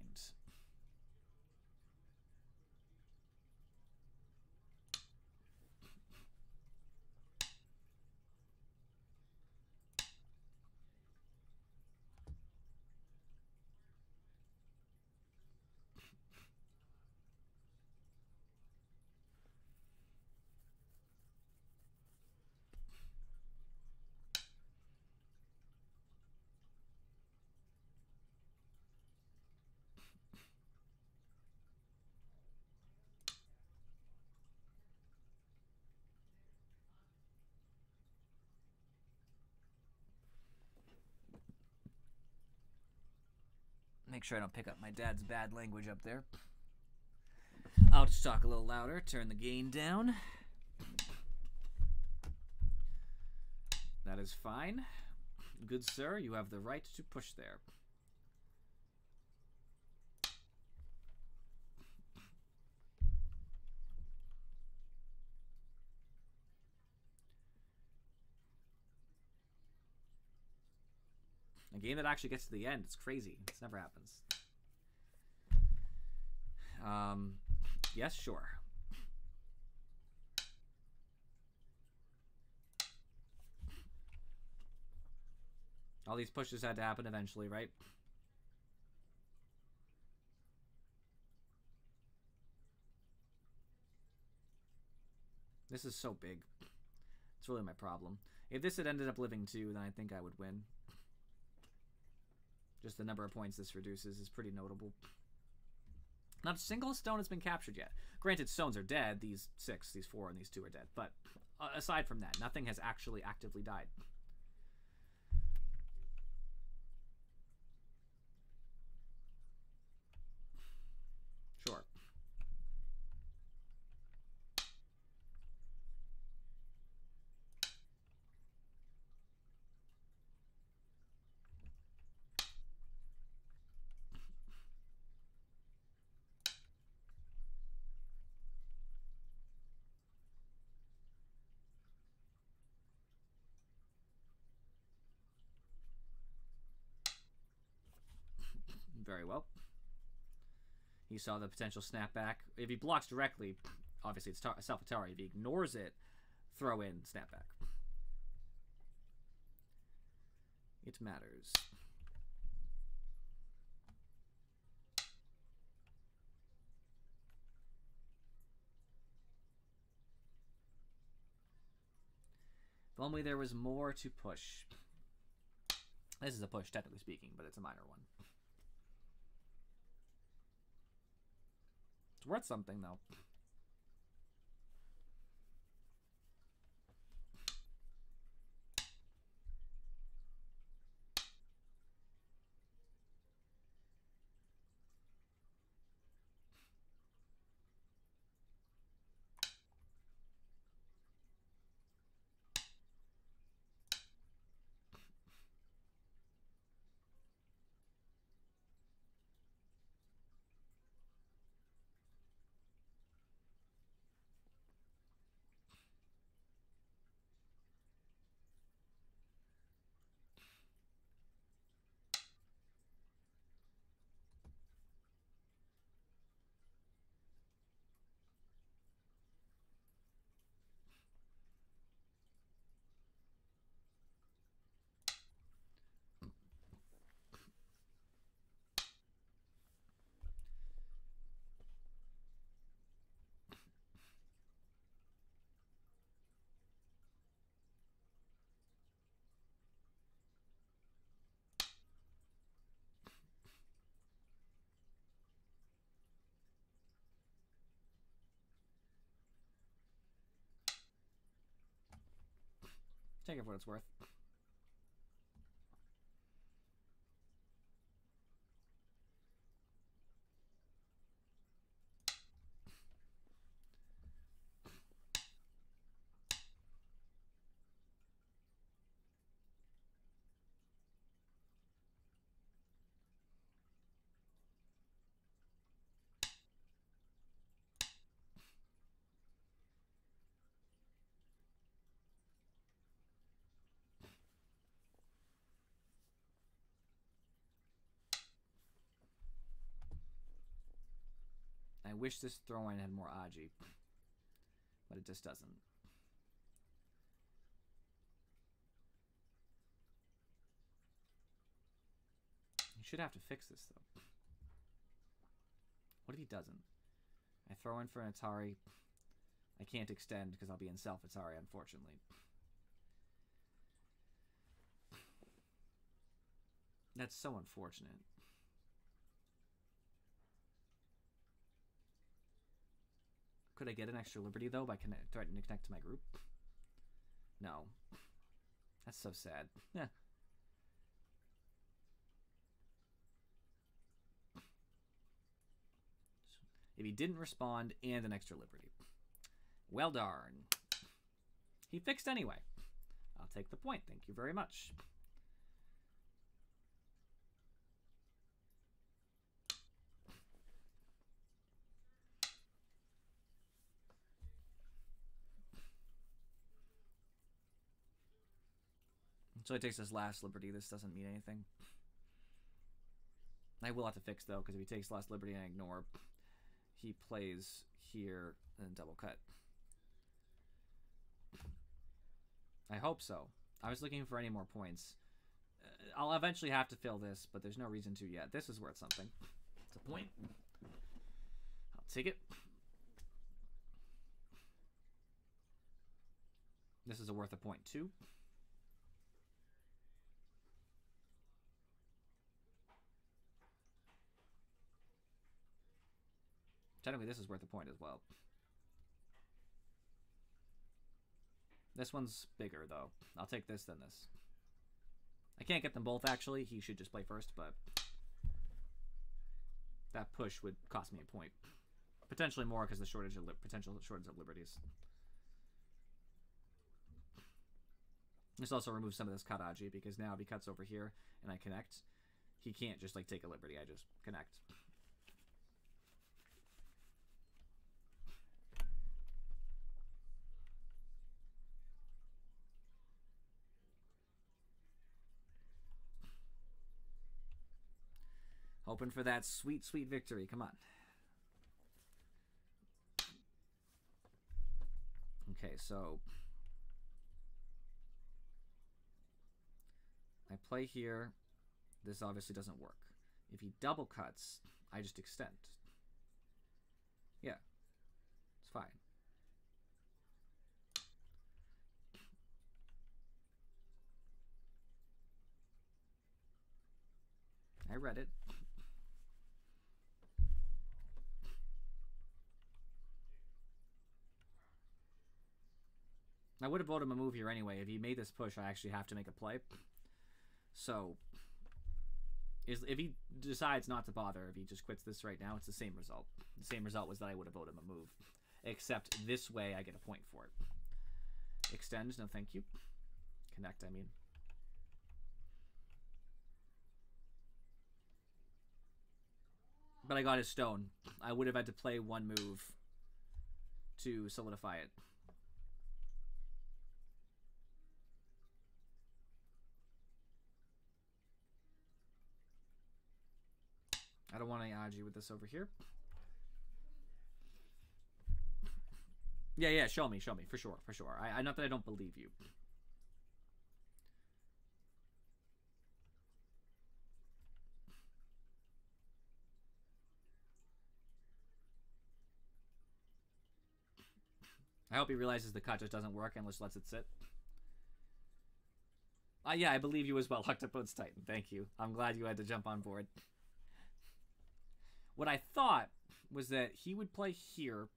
Make sure I don't pick up my dad's bad language up there. I'll just talk a little louder, turn the gain down. That is fine. Good sir, you have the right to push there. A game that actually gets to the end, it's crazy. This never happens. Yes, sure. All these pushes had to happen eventually, right? This is so big. It's really my problem. If this had ended up living 2, then I think I would win. Just the number of points this reduces is pretty notable. Not a single stone has been captured yet. Granted, stones are dead. These 6, these 4, and these 2 are dead. But aside from that, nothing has actually actively died. Sure. Very well. He saw the potential snapback. If he blocks directly, obviously it's Self-Atari. If he ignores it, throw in snapback. It matters. If only there was more to push. This is a push, technically speaking, but it's a minor one. It's worth something, though. Take it for what it's worth. I wish this throw-in had more Aji, but it just doesn't. You should have to fix this, though. What if he doesn't? I throw in for an Atari. I can't extend because I'll be in self-Atari, unfortunately. That's so unfortunate. Could I get an extra liberty, though, by threatening to connect to my group? No. That's so sad. Yeah. If he didn't respond, and an extra liberty. Well darn. He fixed anyway. I'll take the point. Thank you very much. So he takes his last liberty. This doesn't mean anything. I will have to fix, though, because if he takes last liberty and I ignore, he plays here and double cut. I hope so. I was looking for any more points. I'll eventually have to fill this, but there's no reason to yet. This is worth something. It's a point. I'll take it. This is worth a point, too. Technically, this is worth a point as well. This one's bigger, though. I'll take this than this. I can't get them both, actually. He should just play first, but that push would cost me a point. Potentially more because the potential shortage of liberties. This also removes some of this Karaji, because now if he cuts over here and I connect, he can't just like take a liberty. I just connect. Hoping for that sweet, sweet victory. Come on. Okay, so I play here. This obviously doesn't work. If he double cuts, I just extend. Yeah, it's fine. I read it. I would have voted him a move here anyway. If he made this push, I actually have to make a play. So, if he decides not to bother, if he just quits this right now, it's the same result. The same result was that I would have voted him a move. Except this way, I get a point for it. Extend, no thank you. Connect, I mean. But I got his stone. I would have had to play one move to solidify it. I don't want any Aji with this over here. Yeah, show me, for sure. Not that I don't believe you. I hope he realizes the cut just doesn't work and just lets it sit. Yeah, I believe you as well, Octopus Titan. Thank you. I'm glad you had to jump on board. What I thought was that he would play here,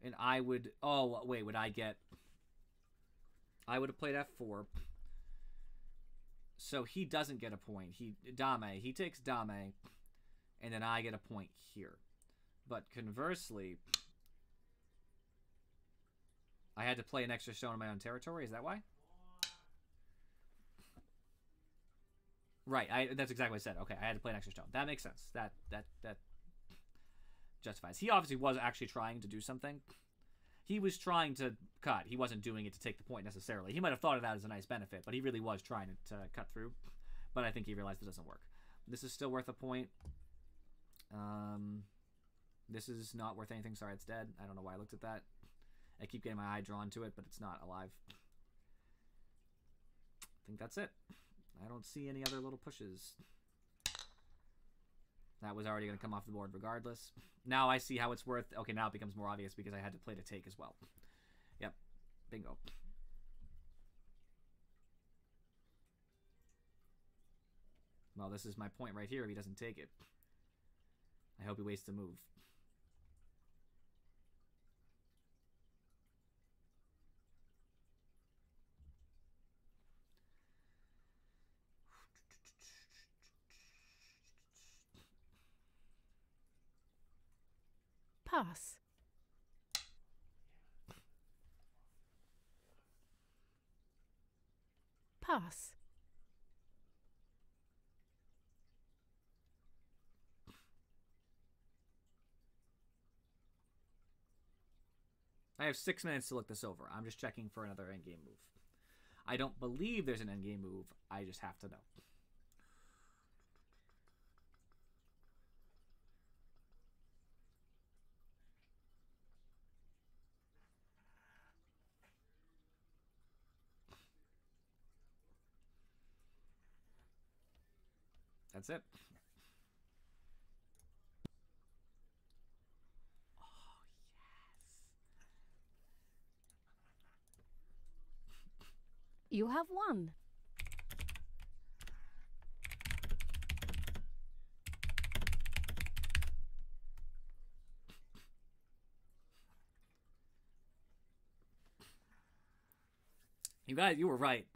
and I would... Oh, wait, would I get... I would have played f4. So he doesn't get a point. He takes Dame, and then I get a point here. But conversely, I had to play an extra stone in my own territory. Is that why? Right. That's exactly what I said. Okay, I had to play an extra stone. That makes sense. That justifies. He obviously was actually trying to do something. He was trying to cut. He wasn't doing it to take the point necessarily. He might have thought of that as a nice benefit, but he really was trying to cut through. But I think he realized it doesn't work. This is still worth a point. This is not worth anything. Sorry, it's dead. I don't know why I looked at that. I keep getting my eye drawn to it, but it's not alive. I think that's it. I don't see any other little pushes. That was already going to come off the board regardless. Now I see how it's worth... Okay, now it becomes more obvious because I had to play to take as well. Yep. Bingo. Well, this is my point right here if he doesn't take it. I hope he wastes the move. Pass. Pass. I have 6 minutes to look this over. I'm just checking for another endgame move. I don't believe there's an endgame move. I just have to know. That's it. Oh, yes. You have won. You guys, you were right.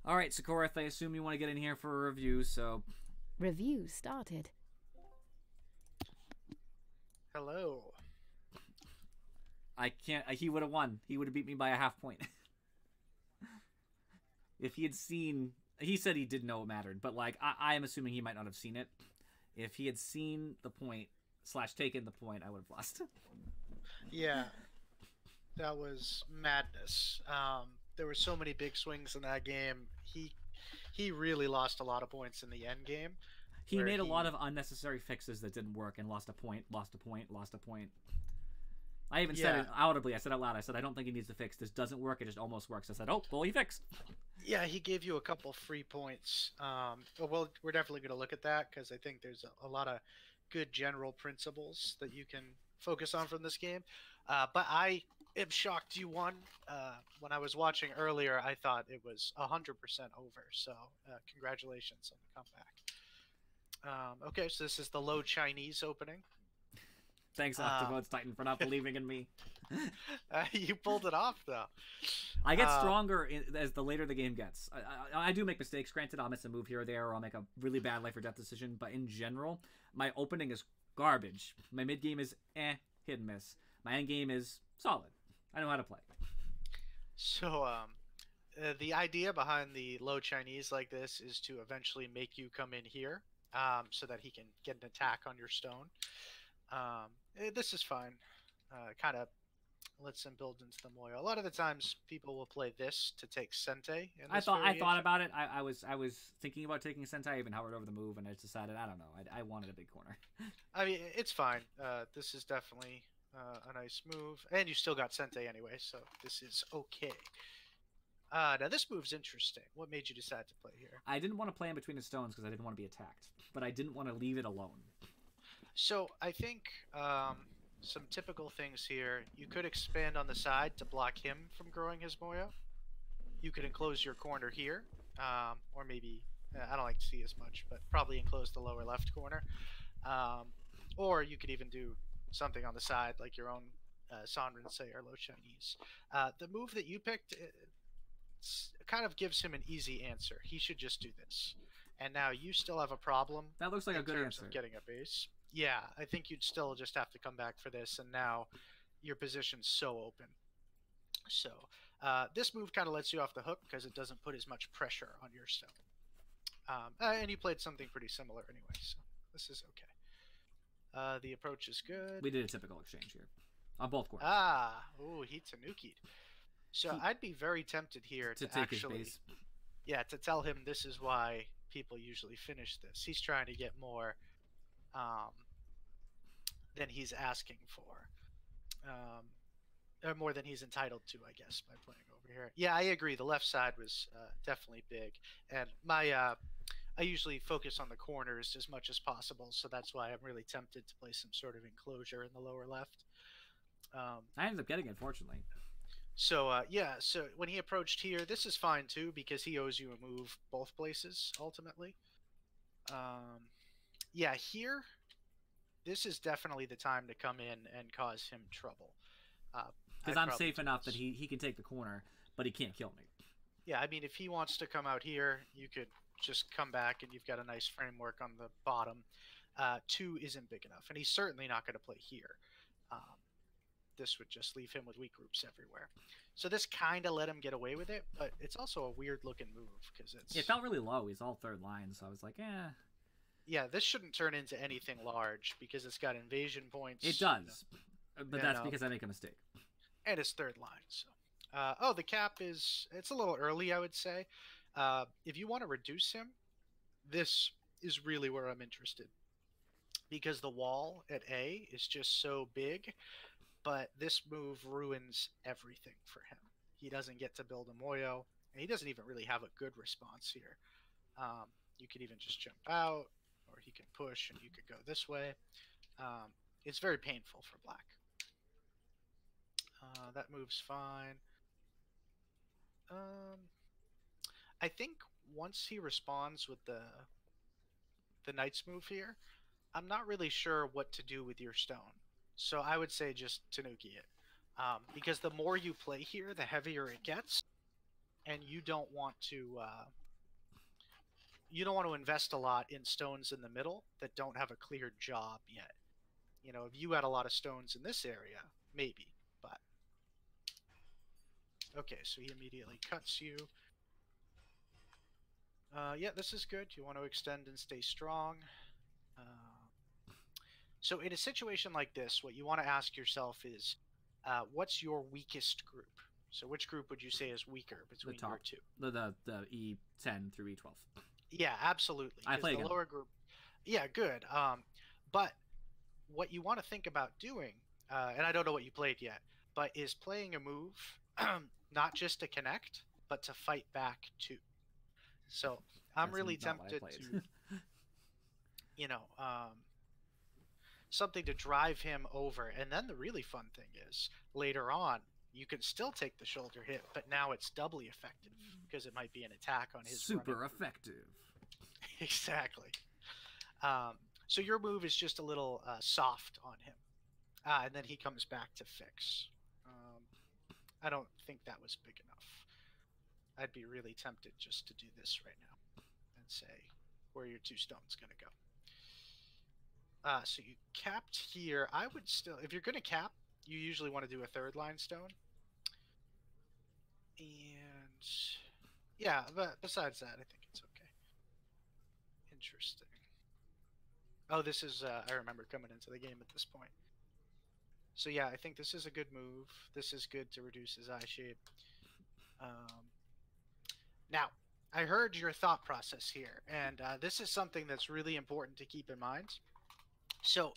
All right, Sokorath, I assume you want to get in here for a review, so... Review started. Hello. I can't... He would have won. He would have beat me by a half point. If he had seen... He said he didn't know it mattered, but, like, I am assuming he might not have seen it. If he had seen the point, / taken the point, I would have lost. Yeah. That was madness. There were so many big swings in that game. He really lost a lot of points in the end game. He made a lot of unnecessary fixes that didn't work and lost a point, lost a point. I even said it audibly. I said out loud. I said, I don't think he needs to fix. This doesn't work. It just almost works. I said, oh, well, he fixed. Yeah, he gave you a couple free points. Well, we're definitely going to look at that because I think there's a lot of good general principles that you can focus on from this game. But I am shocked you won. When I was watching earlier, I thought it was 100% over. So congratulations on the comeback. Okay, so this is the low Chinese opening. Thanks, Octopodes Titan, for not believing in me. You pulled it off, though. I get stronger as the later the game gets. I do make mistakes. Granted, I'll miss a move here or there, or I'll make a really bad life or death decision. But in general, my opening is garbage. My mid game is hit and miss. My end game is solid. I know how to play. So, the idea behind the low Chinese like this is to eventually make you come in here, so that he can get an attack on your stone. This is fine. Kind of lets them build into the Moyo. A lot of the times, people will play this to take Sente. I thought about it. I was thinking about taking Sente. I even hovered over the move, and I decided I don't know. I wanted a big corner. I mean, it's fine. This is definitely a nice move, and you still got Sente anyway, so this is okay. Now this move's interesting. What made you decide to play here? I didn't want to play in between the stones because I didn't want to be attacked, but I didn't want to leave it alone. So I think some typical things here. You could expand on the side to block him from growing his Moyo. You could enclose your corner here, or maybe I don't like to see as much, but probably enclose the lower left corner. Or you could even do something on the side like your own Sanren say or Low Chinese. The move that you picked kind of gives him an easy answer. He should just do this. And now you still have a problem. That looks like a in good terms answer. of getting a base. Yeah, I think you'd still just have to come back for this, and now your position's so open. So this move kind of lets you off the hook because it doesn't put as much pressure on your stone. And you played something pretty similar anyway, so this is okay. The approach is good. We did a typical exchange here on both corners. Ooh, he Tanuki'd. So I'd be very tempted here to to take actually, his base. yeah, to tell him this is why people usually finish this. He's trying to get more than he's asking for, or more than he's entitled to, I guess, by playing over here. Yeah, I agree. The left side was definitely big, and I usually focus on the corners as much as possible, so that's why I'm really tempted to play some sort of enclosure in the lower left. I ended up getting it, fortunately. So yeah, so when he approached here, this is fine too because he owes you a move both places ultimately. Yeah, here, this is definitely the time to come in and cause him trouble. Because I'm safe enough that he can take the corner, but he can't kill me. Yeah, I mean, if he wants to come out here, you could just come back and you've got a nice framework on the bottom. 2 isn't big enough, and he's certainly not going to play here. This would just leave him with weak groups everywhere. So this kind of let him get away with it, but it's also a weird-looking move because it's... It felt really low. He's all third line, so I was like, eh. Yeah, this shouldn't turn into anything large because it's got invasion points. It does, but you that's know. because I make a mistake. And it's third line. So, the cap is... It's a little early, I would say. If you want to reduce him, this is really where I'm interested. Because the wall at A is just so big, but this move ruins everything for him. He doesn't get to build a Moyo, and he doesn't even really have a good response here. You could even just jump out, or he can push, and you could go this way. It's very painful for black. That move's fine. I think once he responds with the Knight's move here, I'm not really sure what to do with your stone. So I would say just Tanuki it. Because the more you play here, the heavier it gets. And you don't want to invest a lot in stones in the middle that don't have a clear job yet. You know, if you had a lot of stones in this area, maybe. But okay, so he immediately cuts you. Yeah, this is good. You want to extend and stay strong. So in a situation like this, what you want to ask yourself is, what's your weakest group? So which group would you say is weaker between your two? The E10 through E12. Yeah, absolutely. I play the lower group. Yeah, good. But what you want to think about doing, and I don't know what you played yet, but is playing a move not just to connect, but to fight back too. So I'm That's really not what I tempted played. to, something to drive him over. And then the really fun thing is later on, you can still take the shoulder hit, but now it's doubly effective because it might be an attack on his Super running. effective. Exactly. So your move is just a little soft on him. And then he comes back to fix. I don't think that was big enough. I'd be really tempted just to do this right now and say where your 2 stones going to go. So you capped here. I would still, if you're going to cap, you usually want to do a third line stone. And yeah, but besides that, I think it's okay. Interesting. Oh, this is, I remember coming into the game at this point. So yeah, I think this is a good move. This is good to reduce his eye shape. Now, I heard your thought process here, and this is something that's really important to keep in mind. So,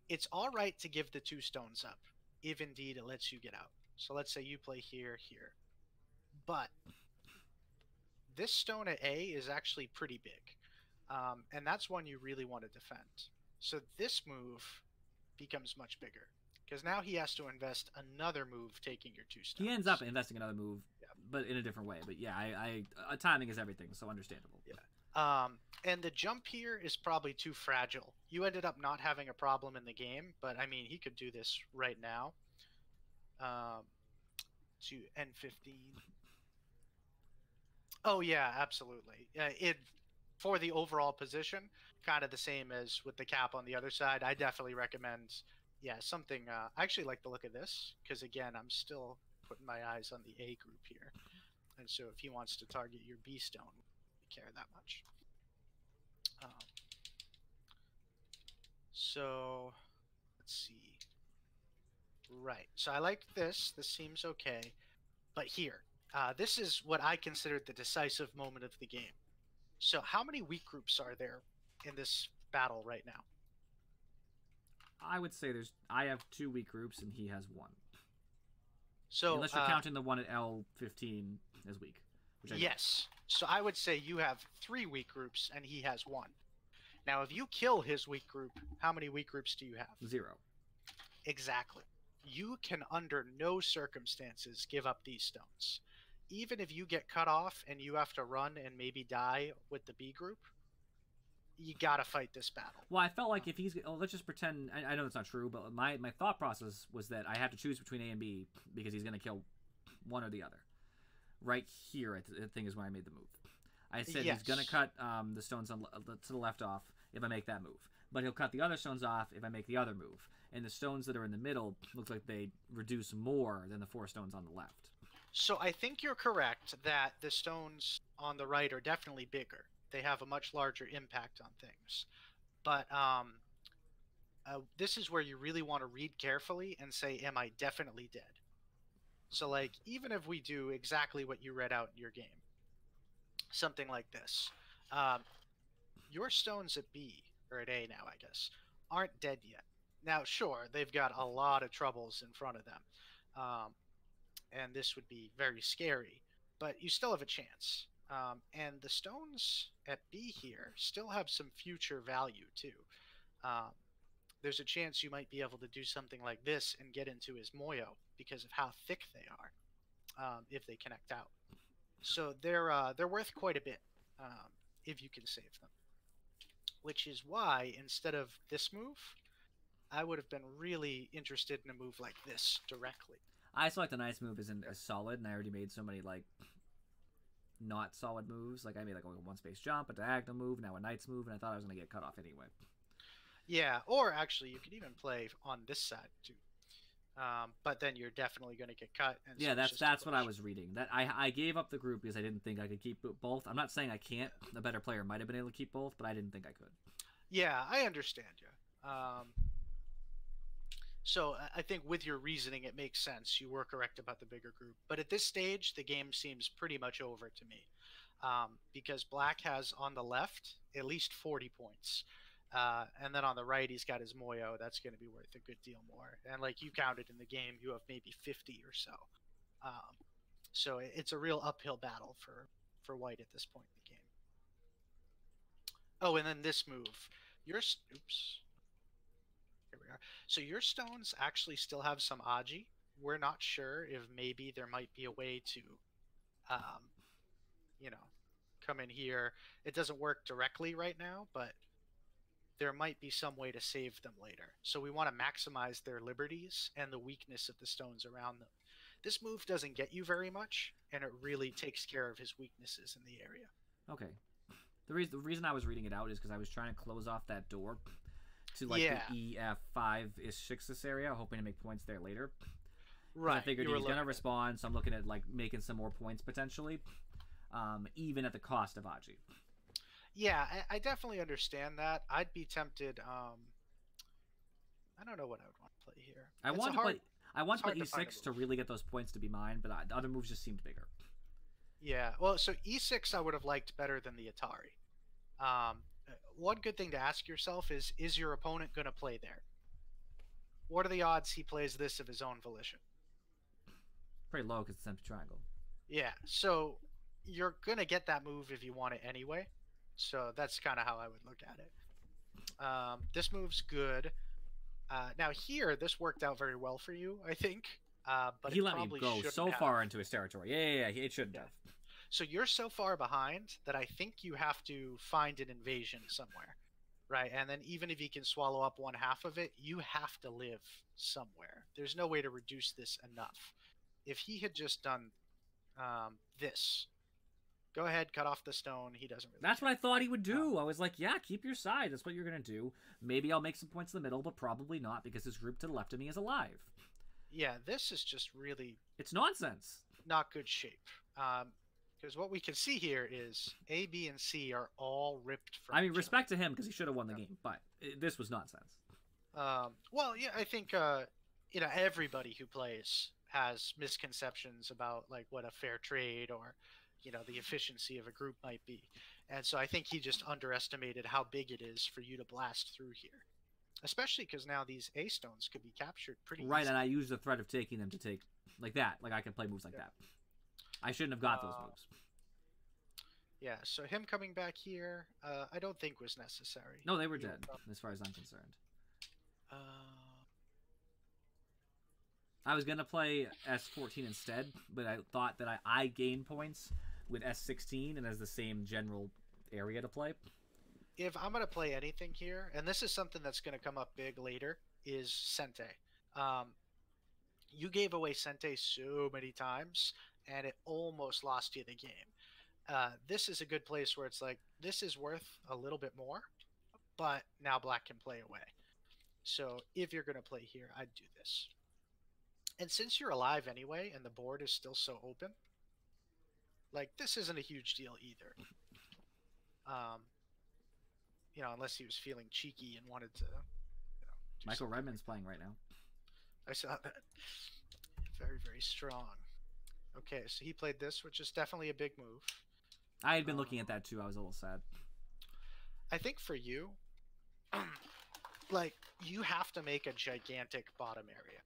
it's all right to give the 2 stones up, if indeed it lets you get out. So let's say you play here, here. But this stone at A is actually pretty big, and that's one you really want to defend. So this move becomes much bigger. because now he has to invest another move taking your 2 stones. He ends up investing another move, Yeah. but in a different way. But yeah, timing is everything, so understandable. Yeah. And the jump here is probably too fragile. You ended up not having a problem in the game, but I mean, he could do this right now. To N15. Oh yeah, absolutely. For the overall position, kind of the same as with the cap on the other side. I definitely recommend, something. I actually like the look of this because again, I'm still putting my eyes on the A group here, and so if he wants to target your B stone, we care that much. So let's see. Right. So I like this. This seems okay. But here, this is what I consider the decisive moment of the game. So how many weak groups are there in this battle right now? I would say I have 2 weak groups and he has 1. So unless you're counting the one at L15 as weak. Which yes. So I would say you have 3 weak groups and he has 1. Now, if you kill his weak group, how many weak groups do you have? 0. Exactly. You can under no circumstances give up these stones. Even if you get cut off and you have to run and maybe die with the B group, you gotta fight this battle. Well, I felt like if he's... let's just pretend... I know that's not true, but my thought process was that I have to choose between A and B because he's going to kill one or the other. Right here, I think, is when I made the move. I said he's going to cut the stones to the left off if I make that move. But he'll cut the other stones off if I make the other move. And the stones that are in the middle look like they reduce more than the 4 stones on the left. So I think you're correct that the stones on the right are definitely bigger. They have a much larger impact on things. But this is where you really want to read carefully and say, am I definitely dead? So, like, even if we do exactly what you read out in your game, something like this, your stones at B, or at A now, I guess, aren't dead yet. Now, sure, they've got a lot of troubles in front of them, and this would be very scary, but you still have a chance. And the stones at B here still have some future value, too. There's a chance you might be able to do something like this and get into his Moyo because of how thick they are, if they connect out. So they're worth quite a bit if you can save them. Which is why, instead of this move, I would have been really interested in a move like this directly. I saw like the nice move isn't as solid, and I already made so many like not solid moves. Like I made like a 1-space jump, a diagonal move, now a knight's move, and I thought I was going to get cut off anyway. Yeah, or actually you could even play on this side too. But then you're definitely going to get cut. And so yeah, that's what I was reading. That I gave up the group because I didn't think I could keep both. I'm not saying I can't. A better player might have been able to keep both, but I didn't think I could. Yeah, I understand you. So I think with your reasoning, it makes sense. You were correct about the bigger group. But at this stage, the game seems pretty much over to me. Because Black has on the left at least 40 points. And then on the right, he's got his Moyo. That's going to be worth a good deal more. And like you counted in the game, you have maybe 50 or so. So it's a real uphill battle for White at this point in the game. Oh, and then this move. Oops. Here we are. So your stones actually still have some Aji. We're not sure if maybe there might be a way to, come in here. It doesn't work directly right now, but there might be some way to save them later. So we want to maximize their liberties and the weakness of the stones around them. This move doesn't get you very much, and it really takes care of his weaknesses in the area. Okay. The reason I was reading it out is because I was trying to close off that door to like the EF5-ish 6 area, hoping to make points there later. Right. I figured he's going to respond, so I'm looking at like making some more points potentially, even at the cost of Aji. Yeah, I definitely understand that. I'd be tempted. I don't know what I would want to play here. I want to play E6 to really get those points to be mine, but the other moves just seemed bigger. Yeah, well, so E6 I would have liked better than the Atari. One good thing to ask yourself is your opponent going to play there? What are the odds he plays this of his own volition? Pretty low because it's empty triangle. Yeah, so you're going to get that move if you want it anyway. So that's kind of how I would look at it. This move's good. Now here, this worked out very well for you, I think. But He it let me probably go shouldn't so have. far into his territory. Yeah. It shouldn't have. So you're so far behind that I think you have to find an invasion somewhere, right? And then even if you can swallow up one half of it, you have to live somewhere. There's no way to reduce this enough. If he had just done this, go ahead, cut off the stone. He doesn't really. That's care. what I thought he would do. I was like, yeah, keep your side. That's what you're going to do. Maybe I'll make some points in the middle, but probably not because his group to the left of me is alive. Yeah, this is just really It's nonsense. not good shape. Because what we can see here is A, B, and C are all ripped from. I mean, each respect to him because he should have won the game, but this was nonsense. Well, yeah, I think everybody who plays has misconceptions about like what a fair trade or the efficiency of a group might be, and so I think he just underestimated how big it is for you to blast through here, especially because now these A stones could be captured pretty Right, easily. and I used the threat of taking them to take like that. Like I can play moves like that. I shouldn't have got those moves. Yeah, so him coming back here, I don't think was necessary. No, they were You- dead, as far as I'm concerned. Uh, I was gonna play S14 instead, but I thought that I gain points with S16 and has the same general area to play. if I'm gonna play anything here, and this is something that's gonna come up big later, is Sente. You gave away Sente so many times, and it almost lost you the game. This is a good place where it's like this is worth a little bit more, but now Black can play away. So if you're gonna play here, I'd do this. And since you're alive anyway, and the board is still so open, like this isn't a huge deal either. Unless he was feeling cheeky and wanted to. Do Michael something. Redmond's playing right now. I saw that. Very, very strong. Okay, so he played this, which is definitely a big move. I had been looking at that too. I was a little sad. I think for you, like, you have to make a gigantic bottom area.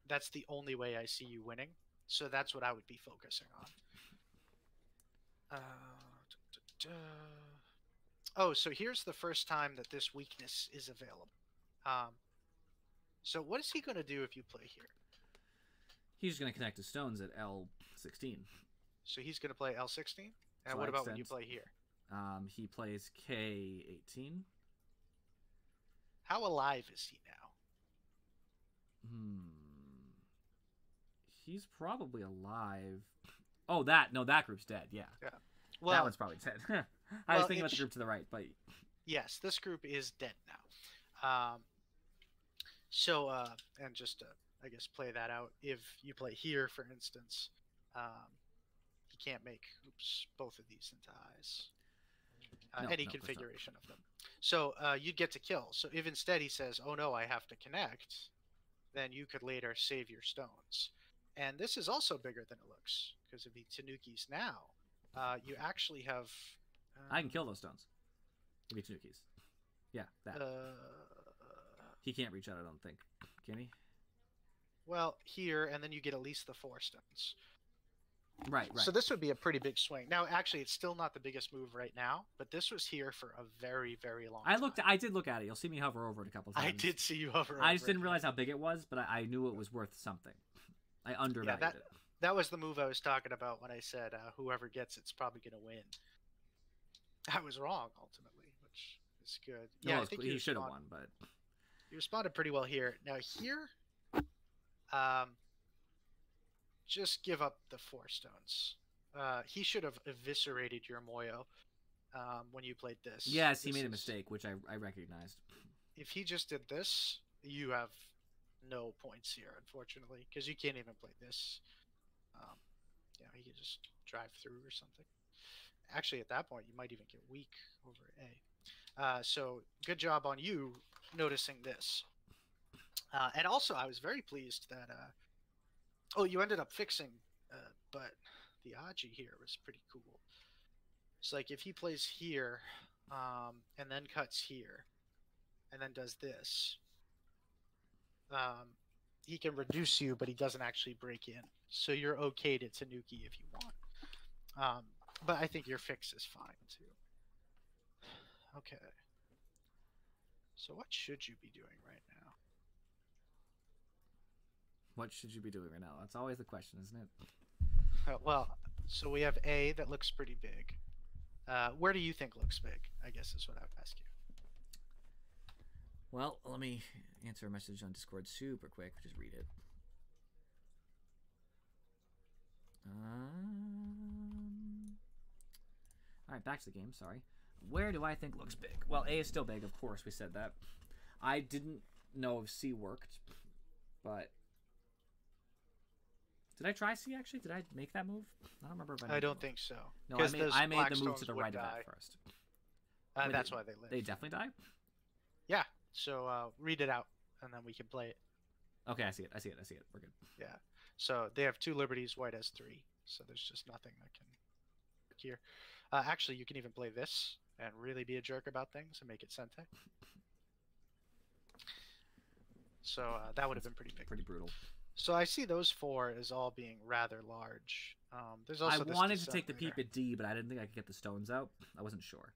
That's the only way I see you winning. So that's what I would be focusing on. Oh, so here's the first time that this weakness is available. So what is he going to do if you play here? He's just gonna connect his stones at L16. So he's going to play L16? And So what I about when you extend. play here? He plays K18. How alive is he now? He's probably alive. Oh, that group's dead. Yeah, Well, that one's probably dead. I was well, thinking about it's- the group to the right, but yes, this group is dead now. And just to, I guess, play that out, if you play here, for instance, you can't make both of these into eyes. No, Any no, of course not. configuration of them. So you'd get to kill. So if instead he says, "Oh no, I have to connect," then you could later save your stones. And this is also bigger than it looks because of the Tanukis now. You actually have. I can kill those stones. Give me Tanukis. Yeah, that. He can't reach out, I don't think. Can he? Well, here, and then you get at least the 4 stones. Right. So this would be a pretty big swing. Now, actually, it's still not the biggest move right now, but this was here for a very, very long time. I did look at it. You'll see me hover over it a couple times. I did see you hover I over just didn't it. realize how big it was, but I knew it was worth something. I undervalued it. That was the move I was talking about when I said whoever gets it's probably going to win. I was wrong, ultimately, which is good. Yeah, I think he should have won, but You responded pretty well here. Now here, just give up the 4 stones. He should have eviscerated your Moyo when you played this. yes, he This made a is- mistake, which I recognized. If he just did this, you have no points here, unfortunately, because you can't even play this. He could just drive through or something. Actually, at that point, you might even get weak over A. So good job on you noticing this. And also, I was very pleased that. You ended up fixing, but the Aji here was pretty cool. It's like if he plays here, and then cuts here, and then does this, he can reduce you, but he doesn't actually break in. So you're okay to Tanuki if you want. But I think your fix is fine too. Okay. So what should you be doing right now? What should you be doing right now? That's always the question, isn't it? Well, so we have A that looks pretty big. Where do you think looks big? I guess is what I would ask you. Well, let me answer a message on Discord super quick. Just read it. All right, back to the game. Sorry. Where do I think looks big? Well, A is still big. Of course, we said that. I didn't know if C worked, but did I try C actually? Did I make that move? I don't remember if I. I don't think so. No, I made the move to the right of that first. That's why they live. They definitely die. Yeah. So read it out, and then we can play it. Okay, I see it. We're good. Yeah. So they have 2 liberties. White has 3. So there's just nothing that can work here. Actually, you can even play this and really be a jerk about things and make it Sente. So that would have been pretty big. Pretty brutal. So I see those 4 as all being rather large. There's also I this wanted to take the peep Disseminator. at D, but I didn't think I could get the stones out. I wasn't sure.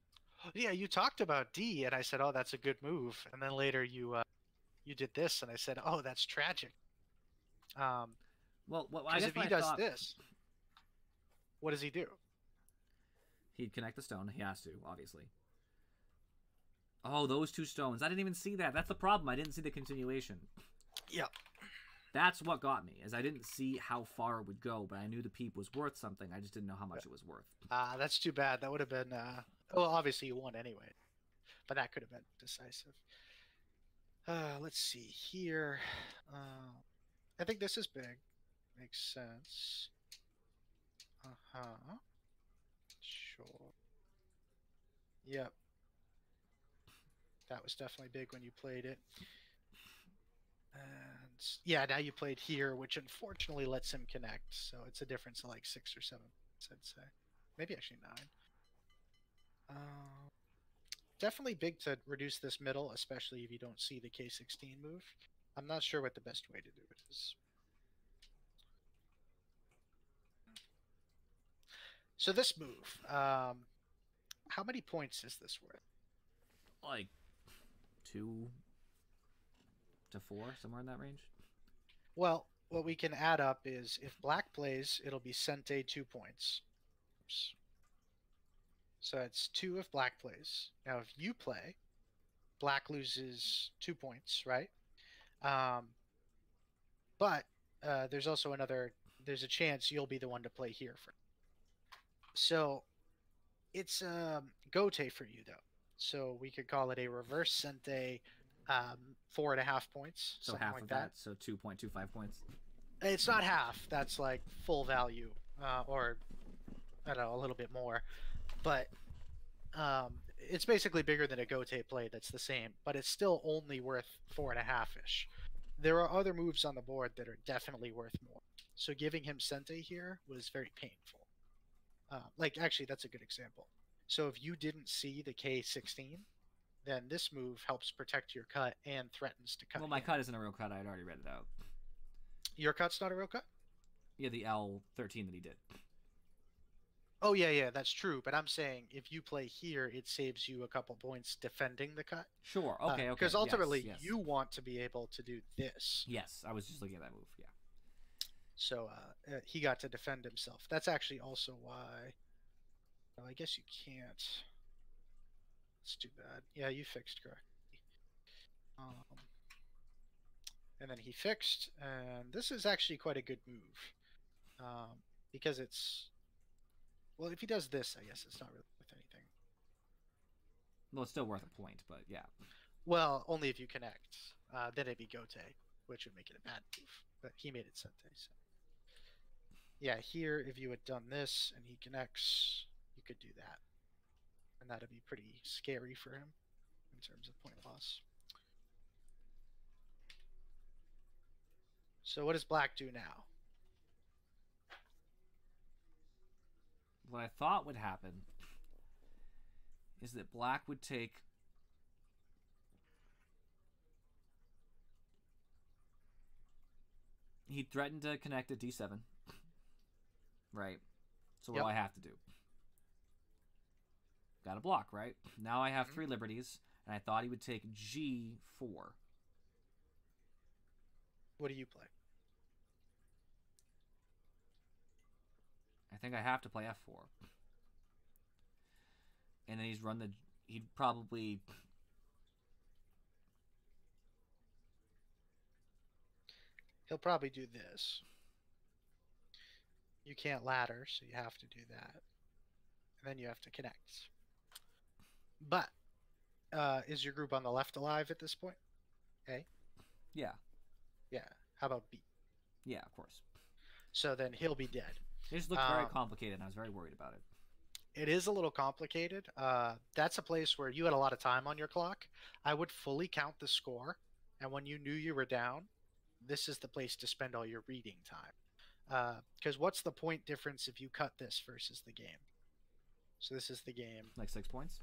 Yeah, you talked about D, and I said, "Oh, that's a good move." And then later you did this, and I said, "Oh, that's tragic." Well, I Because guess if what he I does thought, this, what does he do? he'd connect the stone. He has to, obviously. Oh, those 2 stones. I didn't even see that. That's the problem. I didn't see the continuation. Yep. That's what got me, is I didn't see how far it would go, but I knew the peep was worth something. I just didn't know how much it was worth. That's too bad. That would have been. Well, obviously you won anyway, but that could have been decisive. Let's see here. I think this is big. Makes sense. Sure. Yep. That was definitely big when you played it. And yeah, now you played here, which unfortunately lets him connect. So it's a difference of like 6 or 7, I'd say. Maybe actually 9. Definitely big to reduce this middle, especially if you don't see the K16 move. I'm not sure what the best way to do it is. So this move, how many points is this worth? Like 2 to 4, somewhere in that range. Well, what we can add up is if black plays, it'll be Sente 2 points. Oops. So it's 2 if black plays. Now, if you play, black loses 2 points, right? But there's also there's a chance you'll be the one to play here for. So it's Gote for you, though. So we could call it a reverse Sente 4.5 points. So something half like of that, so 2.25 points. It's not half. That's like full value, or I don't know, a little bit more. But it's basically bigger than a Gote play that's the same, but it's still only worth 4.5-ish. There are other moves on the board that are definitely worth more. So giving him Sente here was very painful. Actually, that's a good example. So if you didn't see the K16, then this move helps protect your cut and threatens to cut. Well, my him. cut isn't a real cut. I had already read it out. Your cut's not a real cut? Yeah, the L13 that he did. Oh, yeah, that's true. But I'm saying if you play here, it saves you a couple points defending the cut. Sure, okay. Because ultimately, yes. you want to be able to do this. Yes, I was just looking at that move, yeah. So he got to defend himself. That's actually also why... Well, I guess you can't. It's too bad. Yeah, you fixed correctly. And then he fixed, and this is actually quite a good move. Because it's... Well, if he does this, I guess it's not really worth anything. Well, it's still worth a point, but yeah. Well, only if you connect. Then it'd be Gote, which would make it a bad move. But he made it Sente, so... Yeah, here, if you had done this, and he connects, you could do that. And that'd be pretty scary for him, in terms of point loss. So what does black do now? What I thought would happen is that black would take... He'd threaten to connect at D7. Right. So what do I have to do? Got to block, right? Now I have 3 liberties, and I thought he would take G4. What do you play? I think I have to play f4. And then he'd probably... He'll probably do this. You can't ladder, so you have to do that. And then you have to connect. But, is your group on the left alive at this point? A? Yeah. Yeah. How about B? Yeah, of course. So then he'll be dead. It just looked very complicated, and I was very worried about it. It is a little complicated. That's a place where you had a lot of time on your clock. I would fully count the score, and when you knew you were down, this is the place to spend all your reading time. Because what's the point difference if you cut this versus the game? So this is the game. Like 6 points?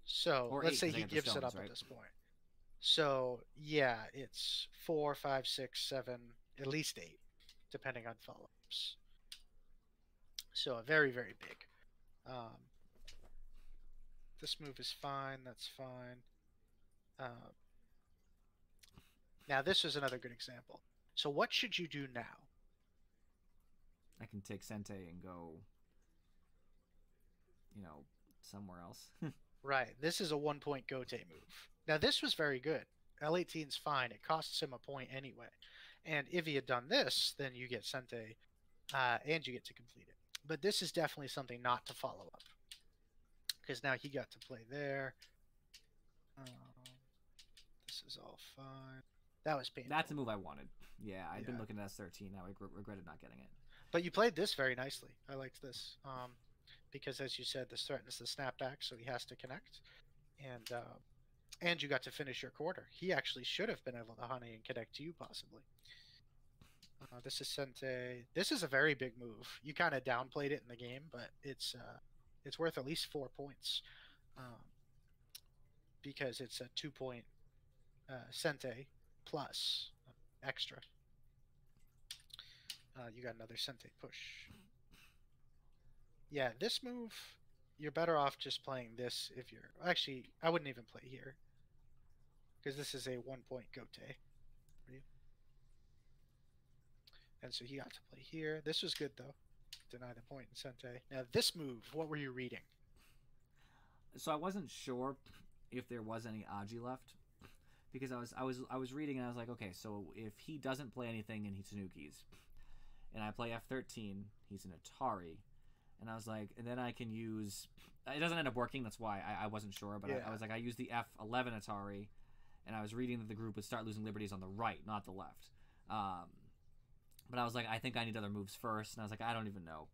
So Or let's 8, say 'cause I he got the gives it stones, up right? at this point. So yeah, it's 4, 5, 6, 7, at least 8, depending on follow-ups. So very, very big. This move is fine. That's fine. Now this is another good example. So what should you do now? I can take Sente and go, somewhere else. Right. This is a 1-point Gote move. Now this was very good. L18's fine. It costs him a point anyway. And if he had done this, then you get Sente, and you get to complete it. But this is definitely something not to follow up. Because now he got to play there. This is all fine. That was painful. That's a move I wanted. Yeah, I'd been Yeah. looking at S13. Now I regretted not getting it. But you played this very nicely. I liked this. Because as you said, this threatens the snapback, so he has to connect. And you got to finish your quarter. He actually should have been able to honey and connect to you, possibly. This is Sente. This is a very big move. You kind of downplayed it in the game, but it's worth at least 4 points. Because it's a 2-point Sente plus extra. You got another Sente push. Yeah, this move, you're better off just playing this if you're... Actually, I wouldn't even play here. Because this is a 1-point Gote. And so he got to play here. This was good, though. Deny the point in Sente. Now, this move, what were you reading? So I wasn't sure if there was any Aji left. Because I was reading and I was like, okay, so if he doesn't play anything and he Tanukis, and I play F13, he's an Atari, and I was like, and then I can use... It doesn't end up working, that's why I wasn't sure, but Yeah. I was like, I use the F11 Atari, and I was reading that the group would start losing liberties on the right, not the left. But I was like, I think I need other moves first, and I was like, I don't even know.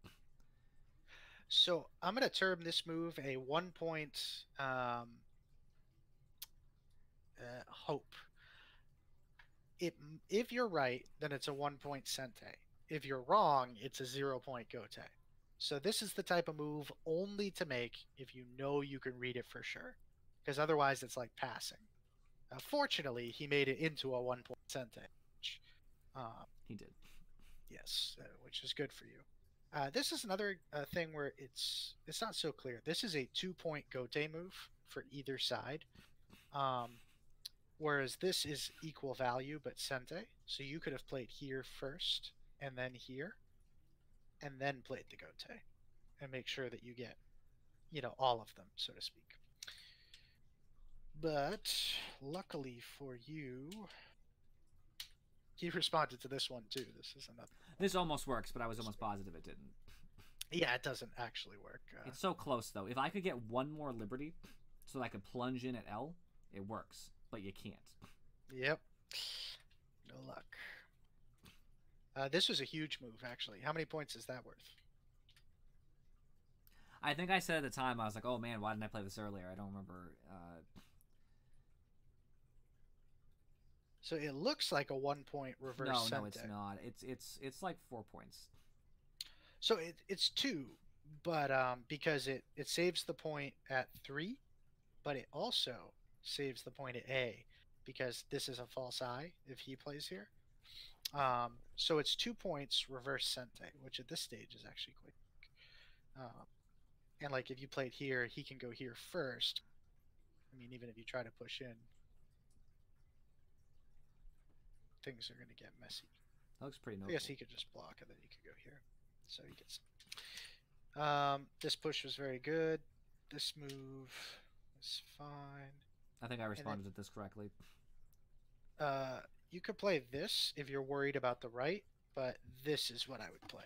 So I'm going to term this move a 1-point hope. If you're right, then it's a 1-point Sente. If you're wrong, it's a 0-point Gote. So this is the type of move only to make if you know you can read it for sure. Because otherwise it's like passing. Fortunately, he made it into a 1-point Sente. Which, He did. yes, which is good for you. This is another thing where it's not so clear. This is a 2-point Gote move for either side. Whereas this is equal value but Sente. So you could have played here first and then here and then played the Gote and make sure that you get, all of them, so to speak. But luckily for you, he responded to this one too. This is another. This almost works, but I was almost positive it didn't. Yeah, it doesn't actually work. It's so close, though. If I could get one more liberty so that I could plunge in at L, it works. But you can't. Yep. No luck. This was a huge move, actually. How many points is that worth? I think I said at the time, I was like, oh man, why didn't I play this earlier? I don't remember. So it looks like a 1-point reverse No, Sente. it's not. It's like 4 points. So it's 2, but because it saves the point at 3, but it also saves the point at A because this is a false I if he plays here. So it's 2 points reverse Sente, which at this stage is actually quite quick. And like if you played here, he can go here first. I mean, even if you try to push in, things are going to get messy. That looks pretty I notable. guess he could just block and then you could go here. So he gets. This push was very good. This move is fine. I think I responded to this correctly. You could play this if you're worried about the right, but this is what I would play.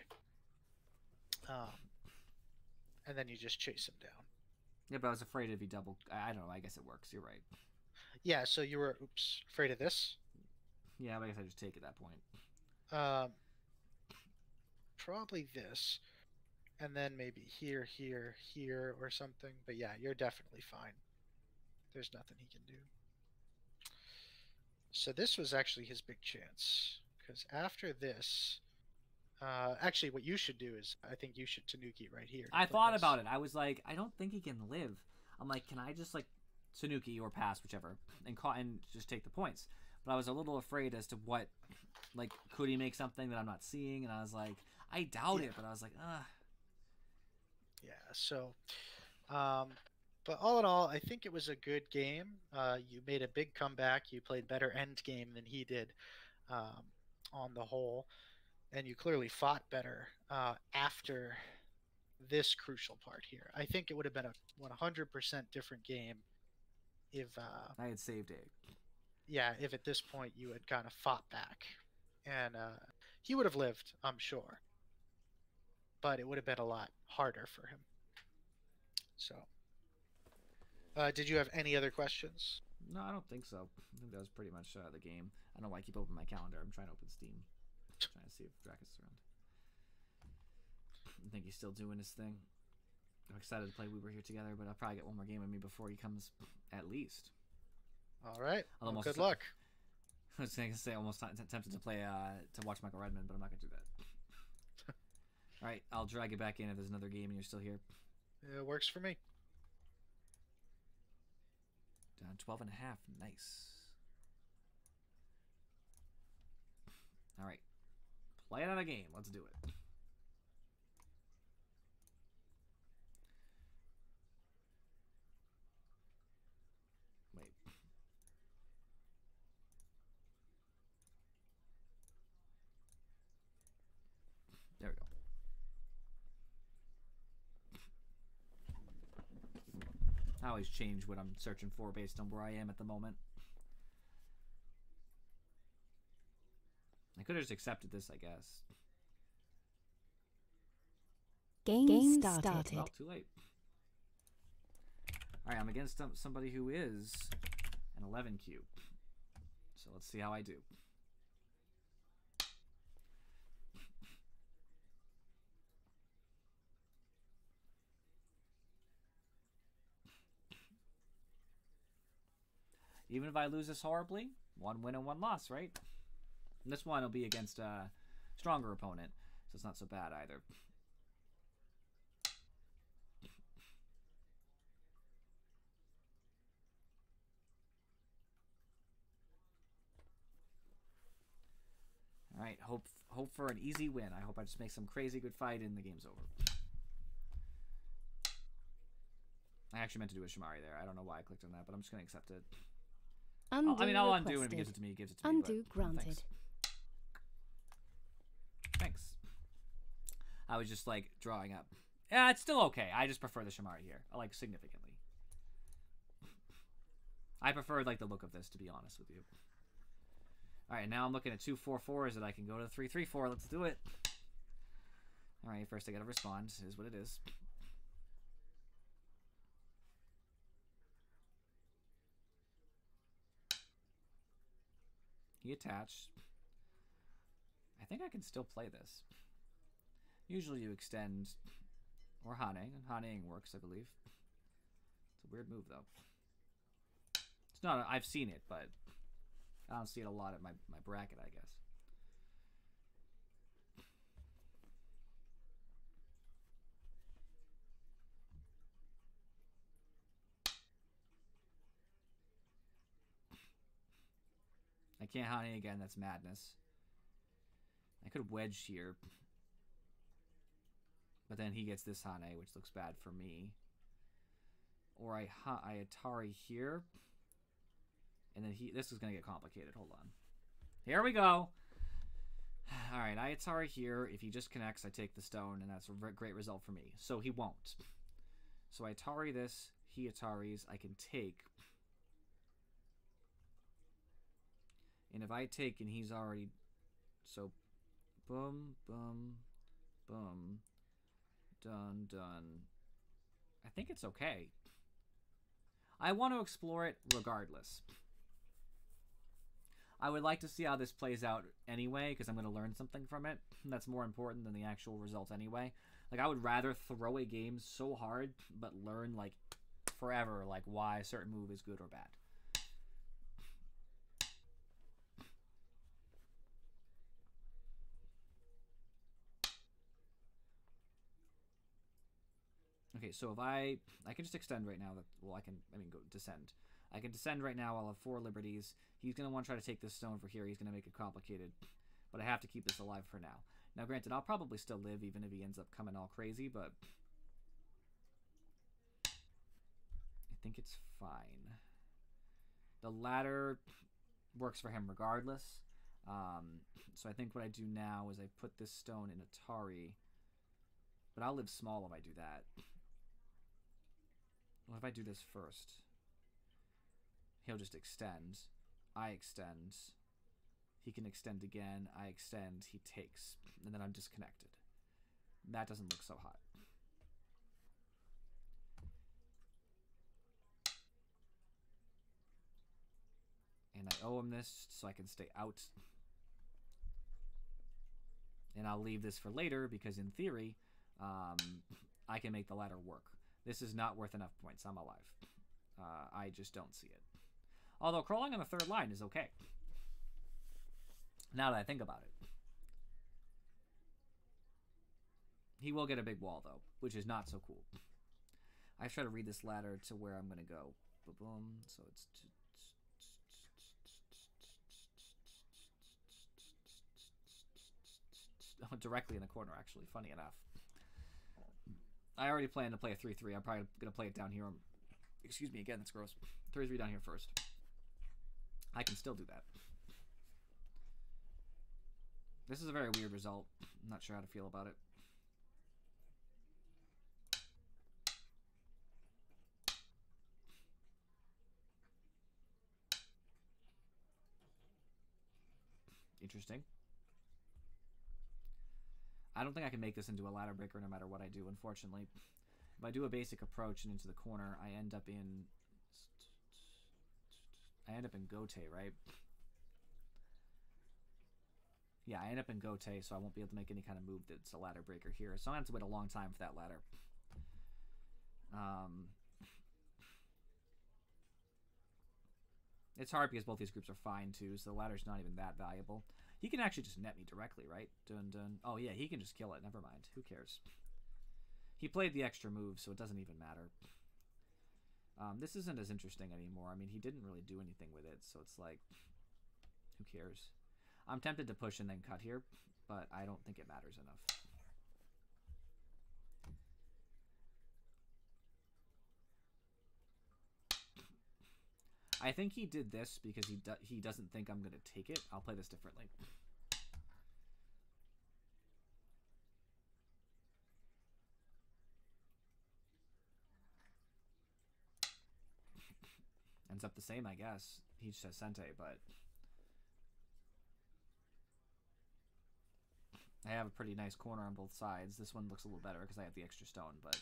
And then you just chase him down. Yeah, but I was afraid if he double. I don't know. I guess it works. You're right. Yeah, so you were afraid of this. Yeah, but I guess I just take at that point. Probably this, and then maybe here, here, here, or something. But yeah, you're definitely fine. There's nothing he can do. So this was actually his big chance, because after this, actually, what you should do is, I think you should Tanuki right here. I thought about it. I was like, I don't think he can live. I'm like, can I just like Tanuki or pass, whichever, and just take the points? But I was a little afraid as to what, like, could he make something that I'm not seeing? And I was like, I doubt it. But I was like, Yeah. So, but all in all, I think it was a good game. You made a big comeback. You played better end game than he did, on the whole, and you clearly fought better after this crucial part here. I think it would have been a 100% different game if I had saved it. Yeah, if at this point you had kind of fought back, and he would have lived, I'm sure, but it would have been a lot harder for him. So, did you have any other questions? No, I don't think so. I think that was pretty much the game. I don't know why I keep opening my calendar. I'm trying to open Steam. Trying to see if Drakus is around. I think he's still doing his thing. I'm excited to play We Were Here Together, but I'll probably get one more game of me before he comes, at least. All right. Well, Almost good luck. I was going to say almost tempted to play to watch Michael Redmond, but I'm not going to do that. All right, I'll drag it back in if there's another game and you're still here. It works for me. Down 12 and a half. Nice. All right. Play another game. Let's do it. Wait. There we go. I always change what I'm searching for based on where I am at the moment. I could have just accepted this, I guess. Game started. Well, too late. Alright, I'm against somebody who is an 11 cube. So let's see how I do. Even if I lose this horribly, 1 win and 1 loss, right? And this one will be against a stronger opponent, so it's not so bad either. All right, hope for an easy win. I hope I just make some crazy good fight and the game's over. I actually meant to do a Shamari there. I don't know why I clicked on that, but I'm just going to accept it. Undo I mean, I'll undo it if requested. he gives it to me. He gives it to me. Undo but granted. Thanks. Thanks. I was just like drawing up. Yeah, it's still okay. I just prefer the Shamari here. I like significantly. I prefer like the look of this, to be honest with you. All right, now I'm looking at 2 4-4s that I can go to 3-3-4. Let's do it. All right, first I gotta respond. Is what it is. He attached. I think I can still play this. Usually you extend or Hane, and Haneing works, I believe. It's a weird move, though. It's not. I've seen it, but I don't see it a lot at my bracket, I guess. I can't Hane again. That's madness. I could wedge here. But then he gets this Hane, which looks bad for me. Or I Atari here. And then this is going to get complicated. Hold on. Here we go. Alright, I Atari here. If he just connects, I take the stone, and that's a great result for me. So he won't. So I Atari this, he Ataris, I can take. And if I take and he's already... So, boom, boom, boom, done, done. I think it's okay. I want to explore it regardless. I would like to see how this plays out anyway, because I'm going to learn something from it. That's more important than the actual result anyway. Like, I would rather throw a game so hard, but learn, like, forever, like, why a certain move is good or bad. Okay, so if I can just extend right now. Well, I mean, go descend. I can descend right now. I'll have 4 liberties. He's going to want to try to take this stone for here. He's going to make it complicated. But I have to keep this alive for now. Now, granted, I'll probably still live even if he ends up coming all crazy, but I think it's fine. The ladder works for him regardless. So I think what I do now is I put this stone in Atari. But I'll live small if I do that. What if I do this first? He'll just extend. I extend. He can extend again. I extend. He takes. And then I'm disconnected. That doesn't look so hot. And I owe him this so I can stay out. And I'll leave this for later because in theory, I can make the ladder work. This is not worth enough points. I'm alive. I just don't see it. Although crawling on the 3rd line is okay. Now that I think about it. He will get a big wall, though, which is not so cool. I try to read this ladder to where I'm going to go. Boom. So it's... directly in the corner, actually. Funny enough. I already plan to play a 3-3. I'm probably going to play it down here. Excuse me again, that's gross. 3-3 down here first. I can still do that. This is a very weird result. I'm not sure how to feel about it. Interesting. I don't think I can make this into a ladder breaker no matter what I do, unfortunately. If I do a basic approach and into the corner, I end up in Gote, right? Yeah, I end up in Gote, so I won't be able to make any kind of move that's a ladder breaker here. So I'm going to have to wait a long time for that ladder. It's hard because both these groups are fine, too, so the ladder's not even that valuable. He can actually just net me directly, right? Dun dun. Oh, yeah, he can just kill it. Never mind. Who cares? He played the extra move, so it doesn't even matter. This isn't as interesting anymore. I mean, he didn't really do anything with it, so it's like, who cares? I'm tempted to push and then cut here, but I don't think it matters enough. I think he did this because he doesn't think I'm going to take it. I'll play this differently. Ends up the same, I guess. He just has Sente, but I have a pretty nice corner on both sides. This one looks a little better because I have the extra stone, but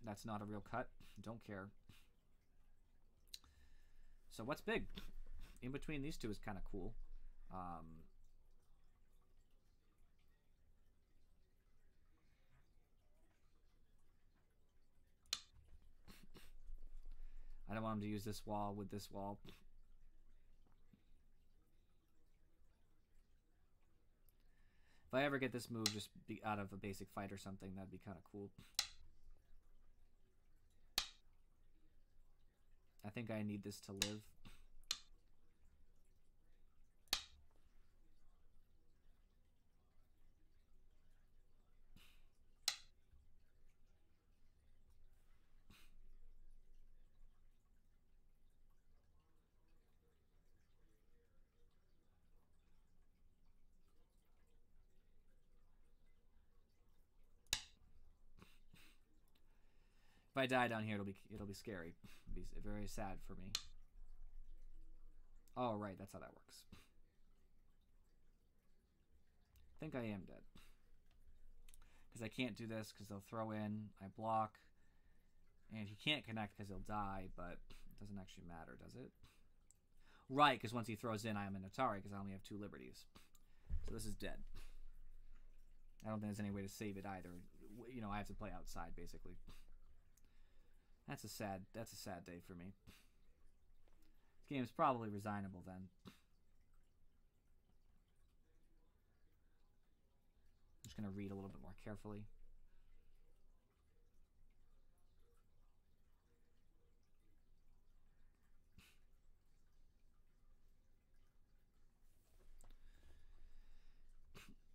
that's not a real cut. Don't care. So what's big? In between these two is kind of cool. I don't want him to use this wall with this wall. If I ever get this move just be out of a basic fight or something, that'd be kind of cool. I think I need this to live. I die down here, it'll be scary. It'll be very sad for me. Oh, right, that's how that works. I think I am dead. Because I can't do this because they'll throw in, I block, and he can't connect because he'll die, but it doesn't actually matter, does it? Right, because once he throws in, I am an Atari because I only have 2 liberties. So this is dead. I don't think there's any way to save it either. You know, I have to play outside, basically. That's a sad day for me. This game is probably resignable then. I'm just going to read a little bit more carefully.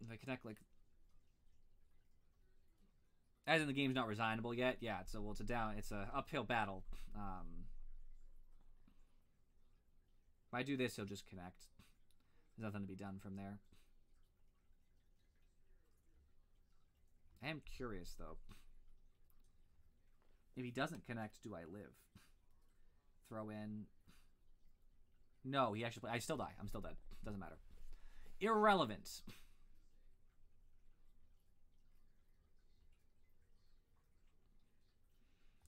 If I connect, like, as in the game's not resignable yet, yeah. So well, it's a uphill battle. If I do this, he'll just connect. There's nothing to be done from there. I am curious though. If he doesn't connect, do I live? Throw in. No, he actually. I still die. I'm still dead. Doesn't matter. Irrelevant.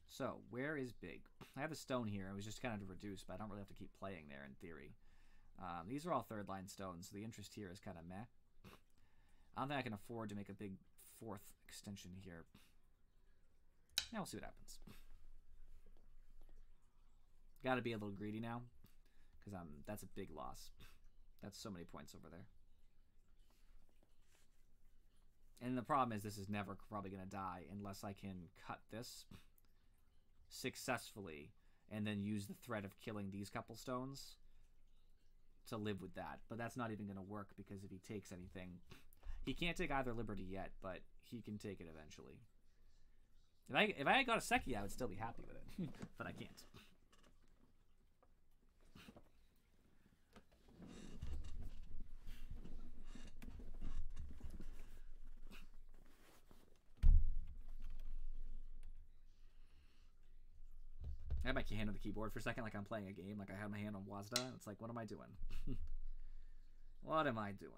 So, where is big? I have a stone here. It was just kind of to reduce, but I don't really have to keep playing there in theory. These are all 3rd line stones, so the interest here is kind of meh. I don't think I can afford to make a big 4th extension here. Yeah, we'll see what happens. Gotta be a little greedy now, because that's a big loss. That's so many points over there. And the problem is this is never probably going to die unless I can cut this successfully and then use the threat of killing these couple stones to live with that. But that's not even going to work because if he takes anything, he can't take either liberty yet, but he can take it eventually. If I had got a Seki, I would still be happy with it, but I can't. I had my hand on the keyboard for a second, like I'm playing a game. Like I had my hand on WASD. It's like, what am I doing? What am I doing?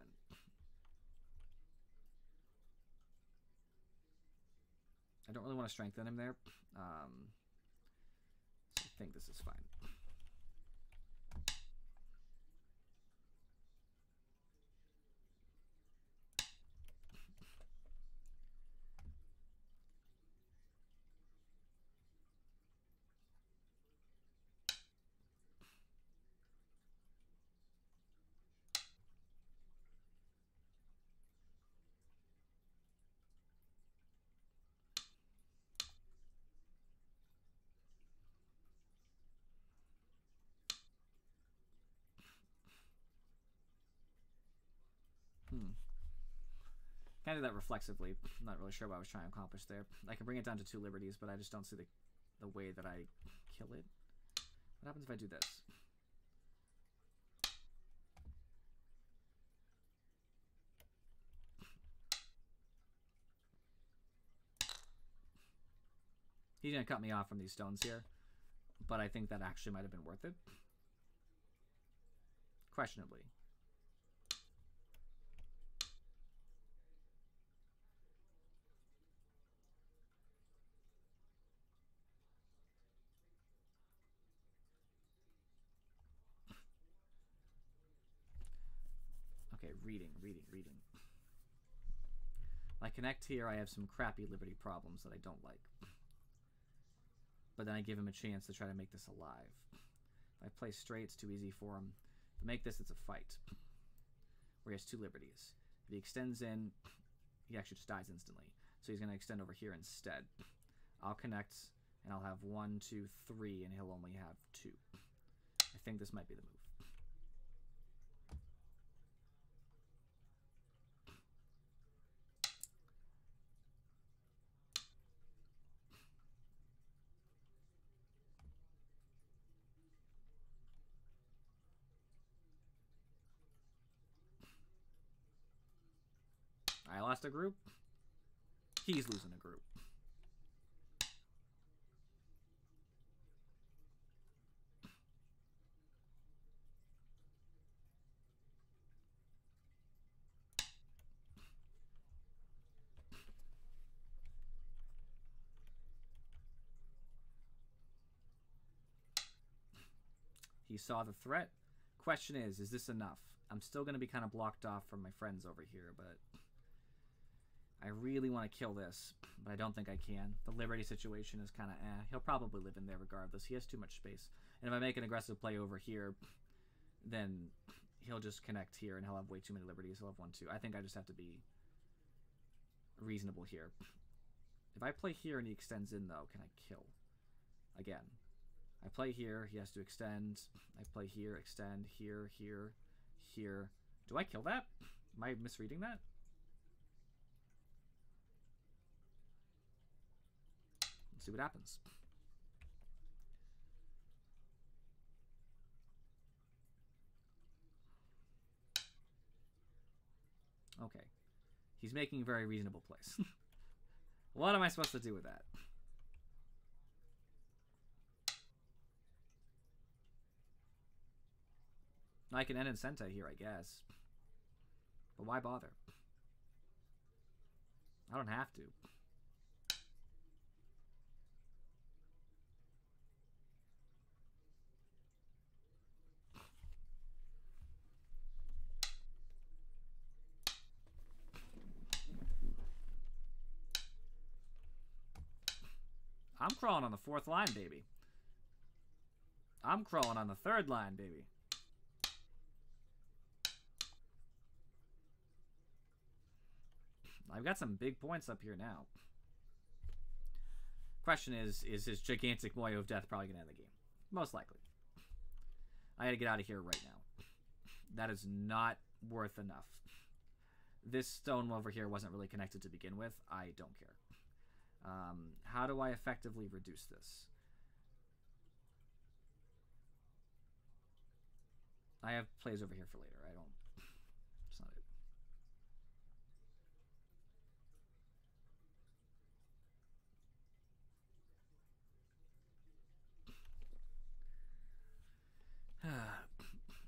I don't really want to strengthen him there. So I think this is fine. Kind of do that reflexively. I'm not really sure what I was trying to accomplish there. I can bring it down to 2 liberties, but I just don't see the way that I kill it. What happens if I do this? He's going to cut me off from these stones here, but I think that actually might have been worth it. Questionably. Okay, reading. I connect here, I have some crappy liberty problems that I don't like. But then I give him a chance to try to make this alive. If I play straight, it's too easy for him. If I make this, it's a fight. Where he has 2 liberties. If he extends in, he actually just dies instantly. So he's going to extend over here instead. I'll connect, and I'll have 1, 2, 3, and he'll only have 2. I think this might be the move. I lost a group. He's losing a group. saw the threat. Question is this enough? I'm still going to be kind of blocked off from my friends over here, but I really want to kill this, but I don't think I can. The Liberty situation is kind of He'll probably live in there regardless. He has too much space. And if I make an aggressive play over here, then he'll just connect here and he'll have way too many Liberties. He'll have 1, 2. I think I just have to be reasonable here. If I play here and he extends in, though, can I kill? Again. I play here, he has to extend. I play here, extend, here, here, here. Do I kill that? Am I misreading that? Let's see what happens. Okay. He's making a very reasonable place. What am I supposed to do with that? I can end in Sente here, I guess. But why bother? I don't have to. I'm crawling on the 4th line, baby. I'm crawling on the 3rd line, baby. I've got some big points up here now. Question is his gigantic Moyo of Death probably going to end the game? Most likely. I gotta get out of here right now. That is not worth enough. This stone over here wasn't really connected to begin with. I don't care. How do I effectively reduce this? I have plays over here for later. I don't... It's not it.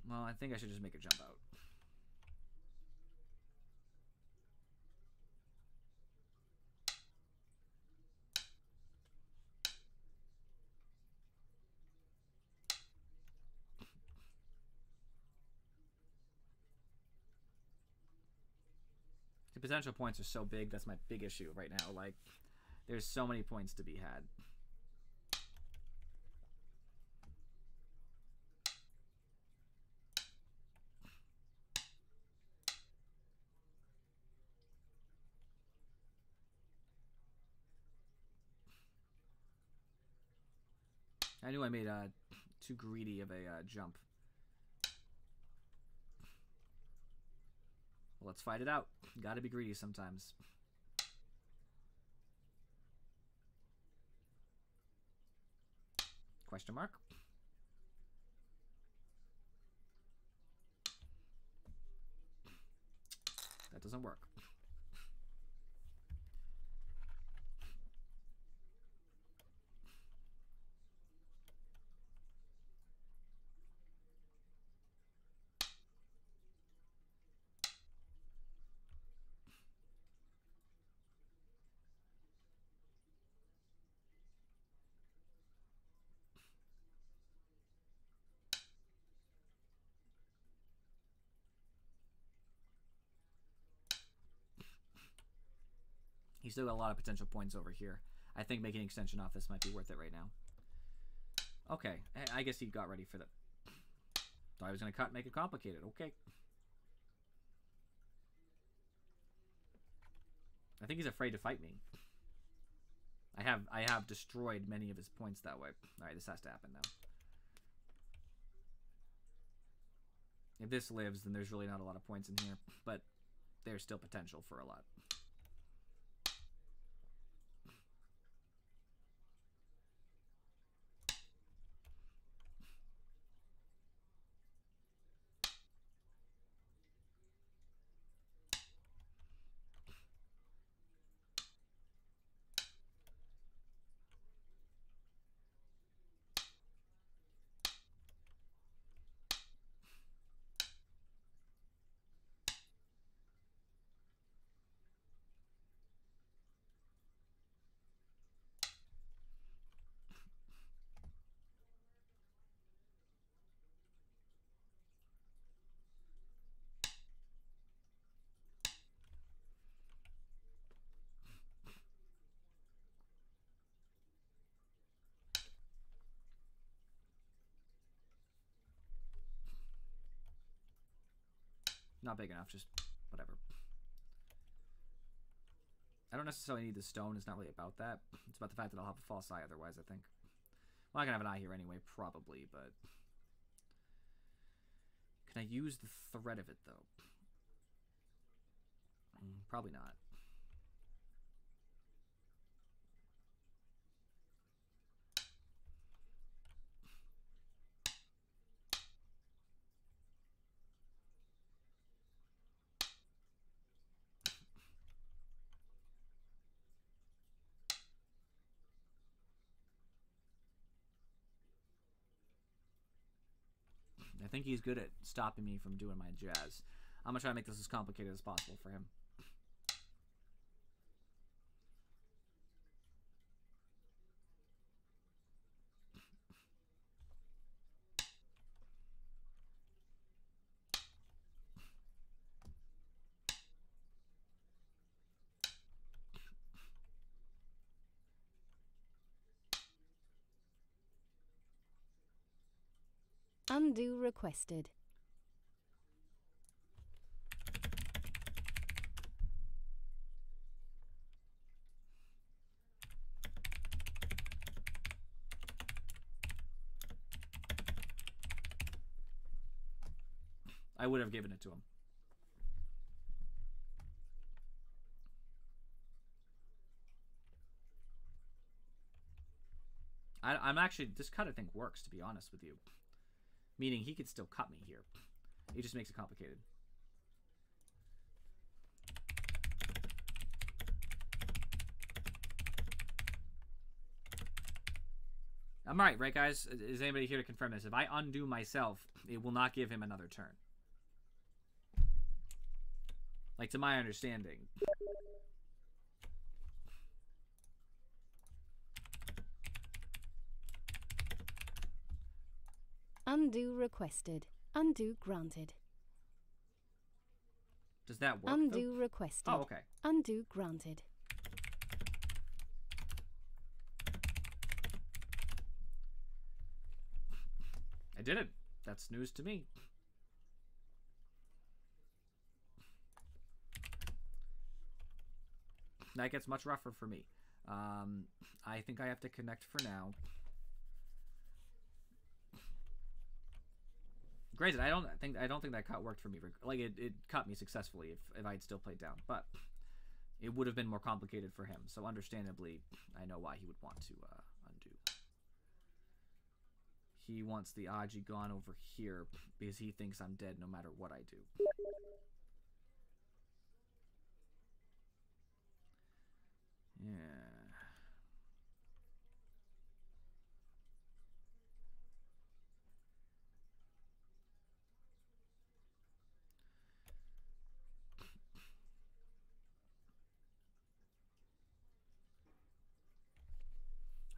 Well, I think I should just make a jump out. The potential points are so big. That's my big issue right now. Like, there's so many points to be had. I knew I made too greedy of a jump. Well, let's fight it out. Gotta be greedy sometimes. Question mark? That doesn't work. He's still got a lot of potential points over here. I think making an extension off this might be worth it right now. Okay, I guess he got ready for the... Thought I was going to cut and make it complicated. Okay. I think he's afraid to fight me. I have destroyed many of his points that way. Alright, this has to happen now. If this lives, then there's really not a lot of points in here. But there's still potential for a lot. Not big enough, just whatever. I don't necessarily need the stone. It's not really about that. It's about the fact that I'll have a false eye otherwise, I think. Well, I can have an eye here anyway, probably, but... Can I use the threat of it, though? Probably not. I think he's good at stopping me from doing my jazz. I'm gonna try to make this as complicated as possible for him. Undo requested. I would have given it to him. I'm actually, this cut I think works, to be honest with you. Meaning he could still cut me here. It just makes it complicated. I'm right, guys? Is anybody here to confirm this? If I undo myself, it will not give him another turn. Like, to my understanding. Undo requested. Undo granted. Does that work? Undo requested. Oh, okay. Undo granted. I did it. That's news to me. That gets much rougher for me. I think I have to connect for now. Granted, I don't think that cut worked for me. Like it cut me successfully if I had still played down, but it would have been more complicated for him. So understandably, I know why he would want to undo. He wants the Aji gone over here because he thinks I'm dead no matter what I do. Yeah.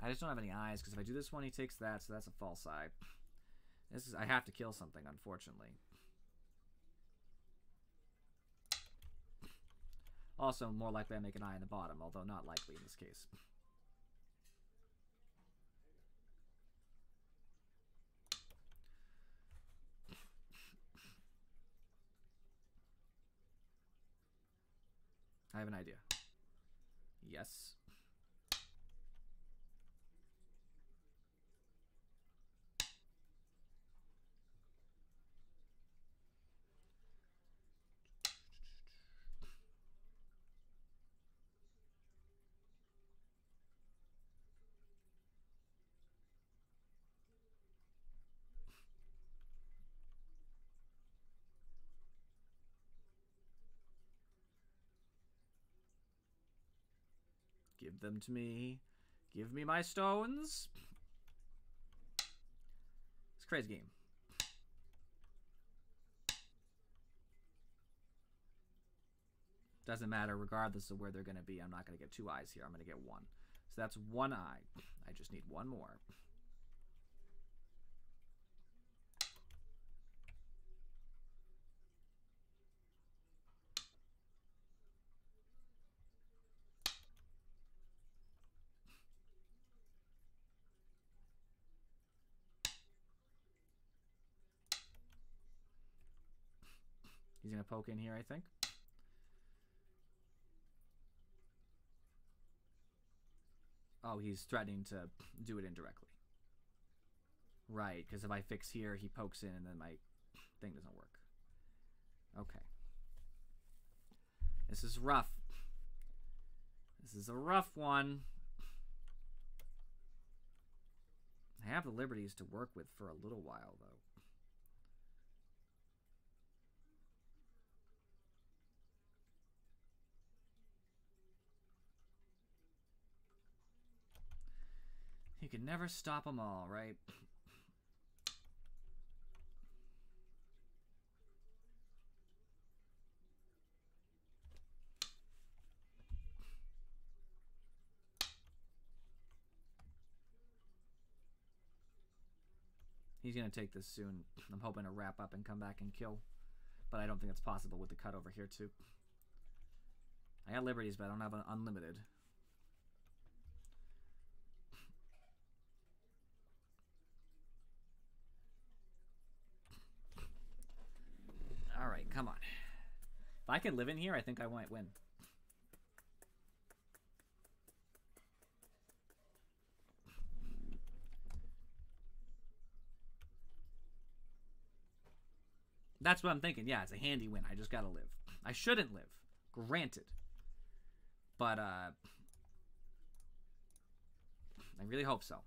I just don't have any eyes, because if I do this one, he takes that, so that's a false eye. I have to kill something, unfortunately. Also, more likely I make an eye in the bottom, although not likely in this case. I have an idea. Yes. Give them to me. Give me my stones. It's a crazy game. Doesn't matter, regardless of where they're going to be. I'm not going to get 2 eyes here. I'm going to get 1. So that's 1 eye. I just need 1 more. He's going to poke in here, I think. Oh, he's threatening to do it indirectly. Right, because if I fix here, he pokes in and then my thing doesn't work. Okay. This is rough. This is a rough one. I have the liberties to work with for a little while, though. You can never stop them all, right? He's going to take this soon. I'm hoping to wrap up and come back and kill. But I don't think it's possible with the cut over here, too. I got liberties, but I don't have an unlimited. Alright, come on. If I can live in here, I think I might win. That's what I'm thinking. Yeah, it's a handy win. I just gotta live. I shouldn't live. Granted. But, I really hope so. I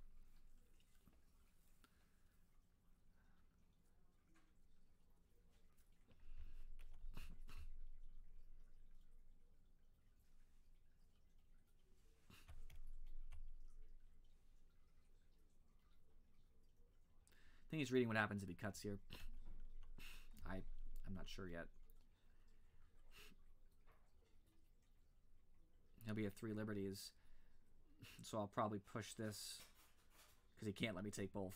think he's reading what happens if he cuts here. I'm not sure yet. He'll be at 3 liberties. So I'll probably push this. Because he can't let me take both.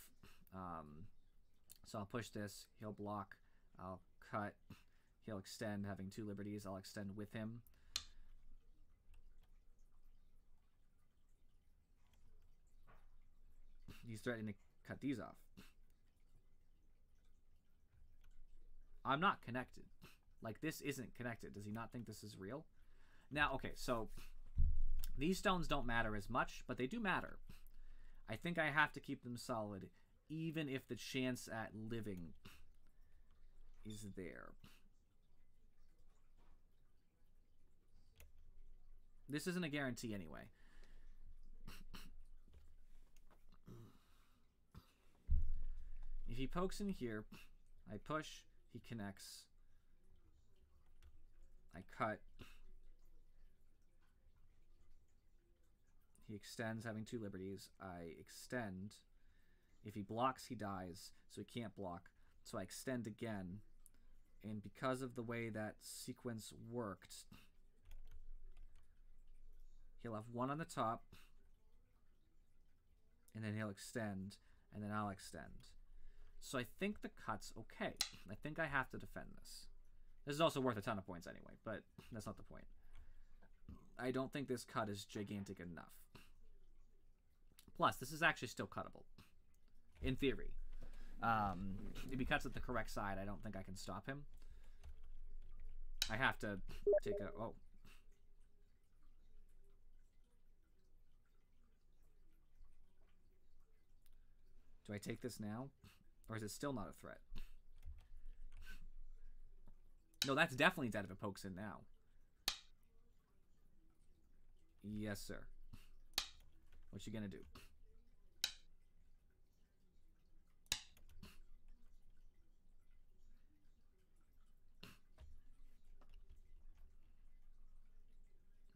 So I'll push this. He'll block. I'll cut. He'll extend, having 2 liberties. I'll extend with him. He's threatening to cut these off. I'm not connected. Like, this isn't connected. Does he not think this is real? Now, okay, so these stones don't matter as much, but they do matter. I think I have to keep them solid, even if the chance at living is there. This isn't a guarantee anyway. If he pokes in here, I push. He connects. I cut. He extends, having 2 liberties. I extend. If he blocks, he dies, so he can't block. So I extend again. And because of the way that sequence worked, he'll have 1 on the top. And then he'll extend. And then I'll extend. So I think the cut's okay. I think I have to defend this. This is also worth a ton of points anyway, but that's not the point. I don't think this cut is gigantic enough. Plus, this is actually still cuttable. In theory. If he cuts at the correct side, I don't think I can stop him. I have to take a... Oh. Do I take this now? Or is it still not a threat? No, that's definitely dead if it pokes in now. Yes, sir. What you gonna do?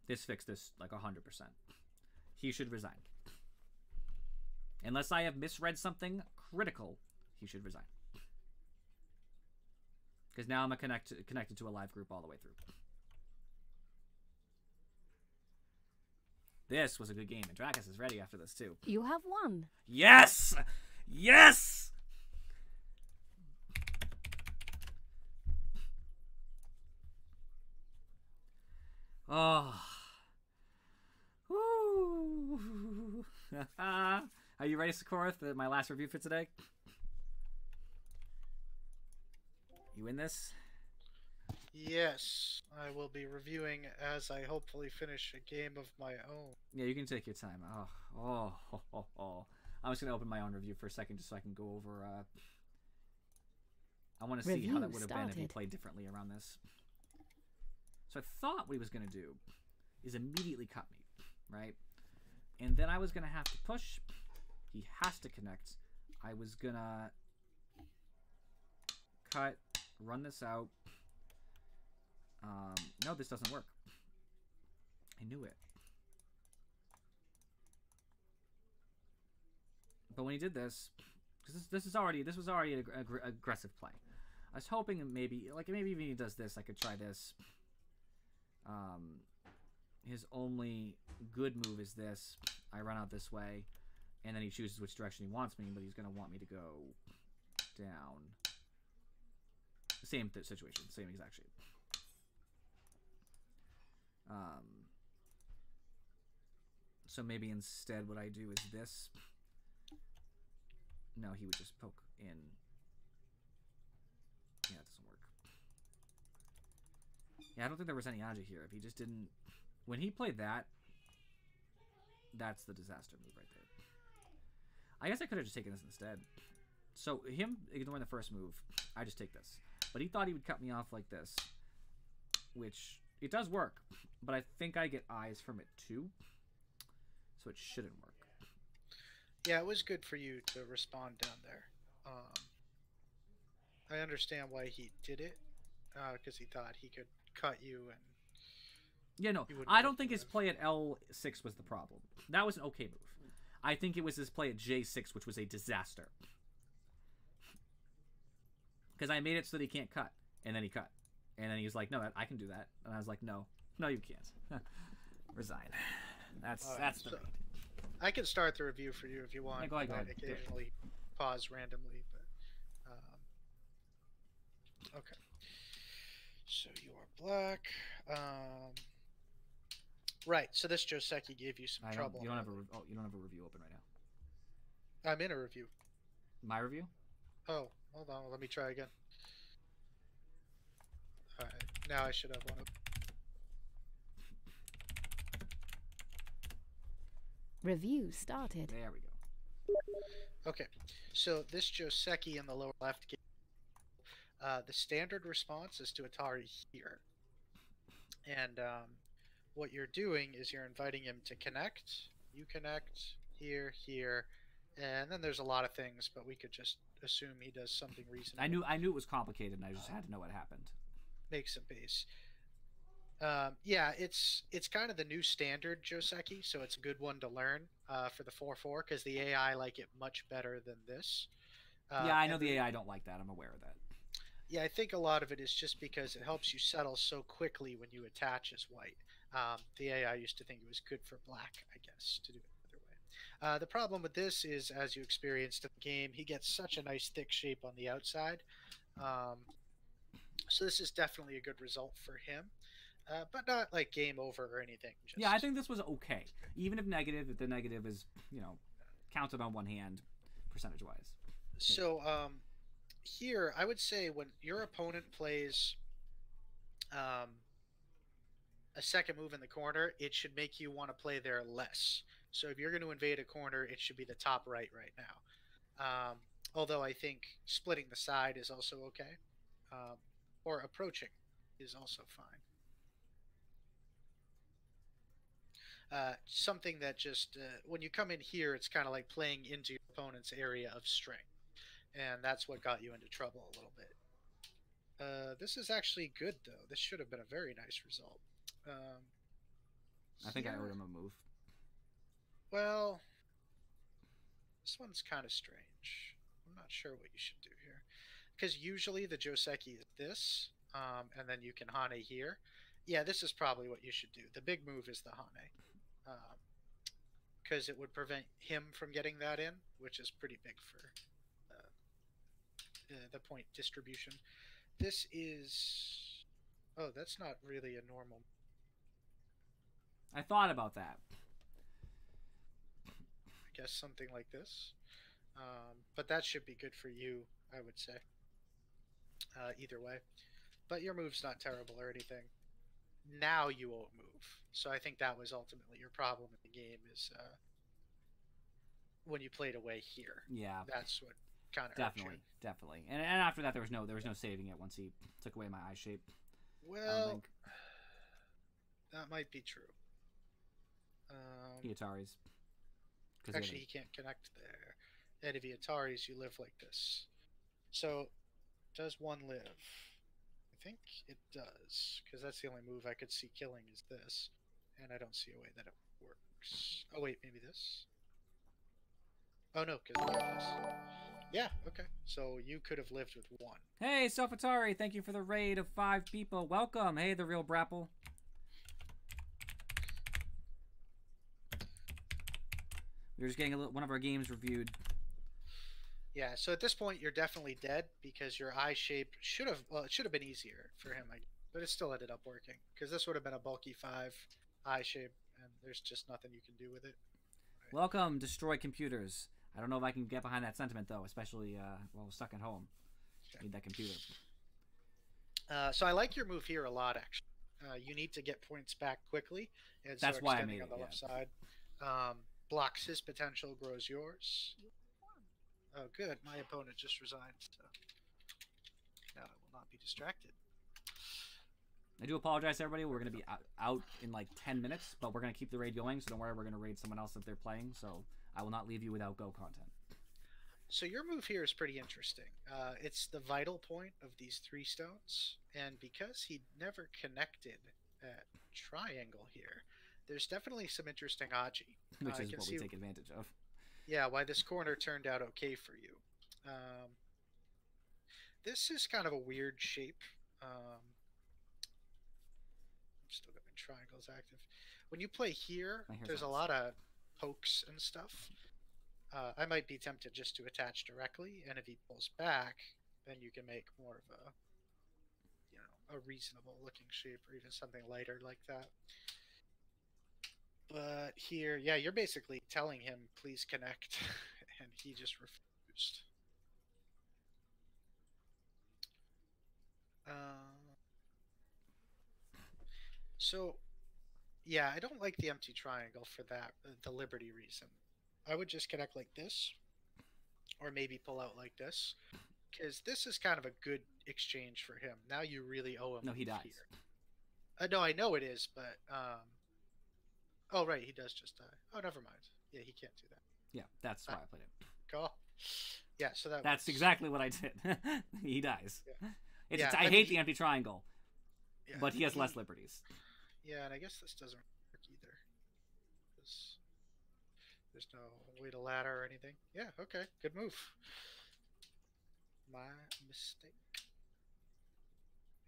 This fixed this like 100%. He should resign. Unless I have misread something critical, he should resign. Because now I'm connected to a live group all the way through. This was a good game, and Drakus is ready after this too. You have won. Yes! Yes! Oh. Woo. Are you ready, Sakura, for my last review for today? You in this? Yes, I will be reviewing as I hopefully finish a game of my own. Yeah, you can take your time. Oh. I'm just gonna open my own review for a second, just so I can go over. I want to see how Review that would have been if he started. played differently around this. So I thought what he was gonna do is immediately cut me, right? And then I was gonna have to push. He has to connect. I was gonna cut, run this out. No, this doesn't work. I knew it. But when he did this, because this was already an aggressive play. I was hoping maybe even he does this, I could try this. His only good move is this. I run out this way, and then he chooses which direction he wants me, but he's gonna want me to go down. Same situation, same exact shape. So maybe instead what I do is this. No, he would just poke in. Yeah, it doesn't work. Yeah, I don't think there was any Aja here. If he just didn't... When he played that, that's the disaster move right there. I guess I could have just taken this instead. So, him ignoring the first move, I just take this. But he thought he would cut me off like this, which, it does work. But I think I get eyes from it too, so it shouldn't work. Yeah, it was good for you to respond down there. I understand why he did it, because he thought he could cut you and... Yeah, no, You wouldn't I get don't think the his move. play at L6 was the problem. That was an okay move. I think it was his play at J6, which was a disaster. Because I made it so that he can't cut, and then he cut. And then he was like, no, I can do that. And I was like, no, you can't. Resign. That's the so- read. I can start the review for you if you want. Yeah, go ahead, I do might it. occasionally pause randomly, but okay. So you are black. Right. So this Joseki gave you some trouble. You don't have a review open right now. I'm in a review. My review? Oh, hold on. Let me try again. All right. Now I should have one. Review started. There we go. Okay. So this Joseki in the lower left gave the standard response is to Atari here. And what you're doing is you're inviting him to connect. You connect here, and then there's a lot of things, but we could just assume he does something reasonable. I knew it was complicated, and I just had to know what happened. Makes a base. Yeah, it's kind of the new standard Joseki, so it's a good one to learn for the 4-4 because the AI like it much better than this. Yeah, I know and the AI don't like that. I'm aware of that. Yeah, I think a lot of it is just because it helps you settle so quickly when you attach as white. The AI used to think it was good for black, I guess, to do it the other way. The problem with this is, as you experienced in the game, he gets such a nice thick shape on the outside. So this is definitely a good result for him, but not like game over or anything. Just... Yeah, I think this was okay. Even if the negative is, counted on one hand, percentage-wise. So, here, I would say when your opponent plays a second move in the corner, it should make you want to play there less. So if you're going to invade a corner, it should be the top right now. Although I think splitting the side is also okay. Or approaching is also fine. Something that just, when you come in here, it's kind of like playing into your opponent's area of strength. And that's what got you into trouble a little bit. This is actually good, though. This should have been a very nice result. I think I owed him a move. Well, this one's kind of strange. I'm not sure what you should do here. Because usually the Joseki is this, and then you can Hane here. Yeah, this is probably what you should do. The big move is the Hane. Because it would prevent him from getting that in, which is pretty big for the point distribution. This is... Oh, that's not really a normal... I thought about that. I guess something like this. But that should be good for you, I would say. Either way. but your move's not terrible or anything. Now you won't move. So I think that was ultimately your problem in the game is when you played away here. Yeah, That's what kind of definitely. And after that, there was no saving it once he took away my eye shape. Well, that might be true. The Ataris. Actually, he can't connect there. And if he Ataris, you live like this. So, does one live? I think it does, because that's the only move I could see killing is this. And I don't see a way that it works. Oh, wait, maybe this? Oh, no, because look at this. Yeah, okay. So you could have lived with one. Hey, Self-Atari, thank you for the raid of 5 people. Welcome. Hey, the real Brapple. We were just getting one of our games reviewed. Yeah, so at this point, you're definitely dead because your eye shape should have, well, it should have been easier for him, but it still ended up working because this would have been a bulky 5 eye shape, and there's just nothing you can do with it. Right. Welcome, Destroy Computers. I don't know if I can get behind that sentiment, though, especially while stuck at home. Okay. Need that computer. So I like your move here a lot, actually. You need to get points back quickly, and that's so why I made it on the left side. Blocks his potential, grows yours. Oh, good. My opponent just resigned, so now I will not be distracted. I do apologize, everybody. We're going to be out in like 10 minutes, but we're going to keep the raid going, so don't worry. We're going to raid someone else if they're playing, so I will not leave you without Go content. So your move here is pretty interesting. It's the vital point of these 3 stones, and because he never connected at triangle here, there's definitely some interesting Aji. Which is what we take advantage of. Yeah, why this corner turned out okay for you. This is kind of a weird shape. I'm still got my triangles active. When you play here, there's a lot of pokes and stuff. I might be tempted just to attach directly, and if he pulls back, then you can make more of a reasonable looking shape, or even something lighter like that. But here, yeah, you're basically telling him, please connect, and he just refused. So, yeah, I don't like the empty triangle for that, the Liberty reason. I would just connect like this, or maybe pull out like this, because this is kind of a good exchange for him. Now you really owe him. No, he dies. Here. No, I know it is, but oh right, he does just die. Oh, never mind. Yeah, he can't do that. Yeah, that's why I played it. Cool. Yeah, so that's exactly what I did. He dies. Yeah. I hate the empty triangle, but he has less liberties. Yeah, and I guess this doesn't work either. There's no way to ladder or anything. Yeah, okay, good move. My mistake.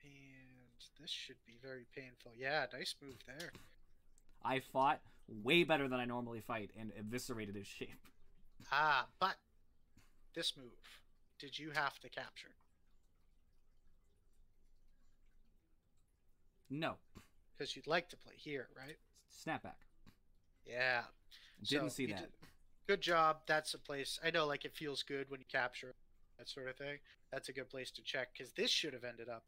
And this should be very painful. Yeah, nice move there. I fought way better than I normally fight and eviscerated his shape. But this move, did you have to capture? No. Because you'd like to play here, right? Snapback. Yeah. Didn't see that. Good job. That's a place. I know, like, it feels good when you capture that sort of thing. That's a good place to check, because this should have ended up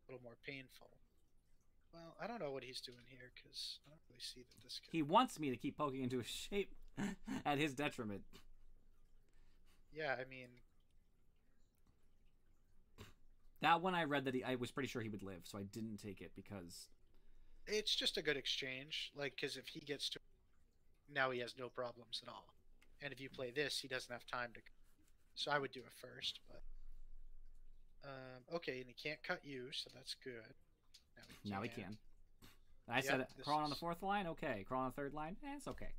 a little more painful. Well, I don't know what he's doing here, because I don't really see that this could... He wants me to keep poking into his shape at his detriment. Yeah, I mean... That one I read that I was pretty sure he would live, so I didn't take it because... It's just a good exchange, like, because if he gets to... Now he has no problems at all. And if you play this, he doesn't have time to... So I would do it first, but... okay, and he can't cut you, so that's good. Now he can. And I said, crawling on the 4th line? Okay. Crawling on the 3rd line? It's okay.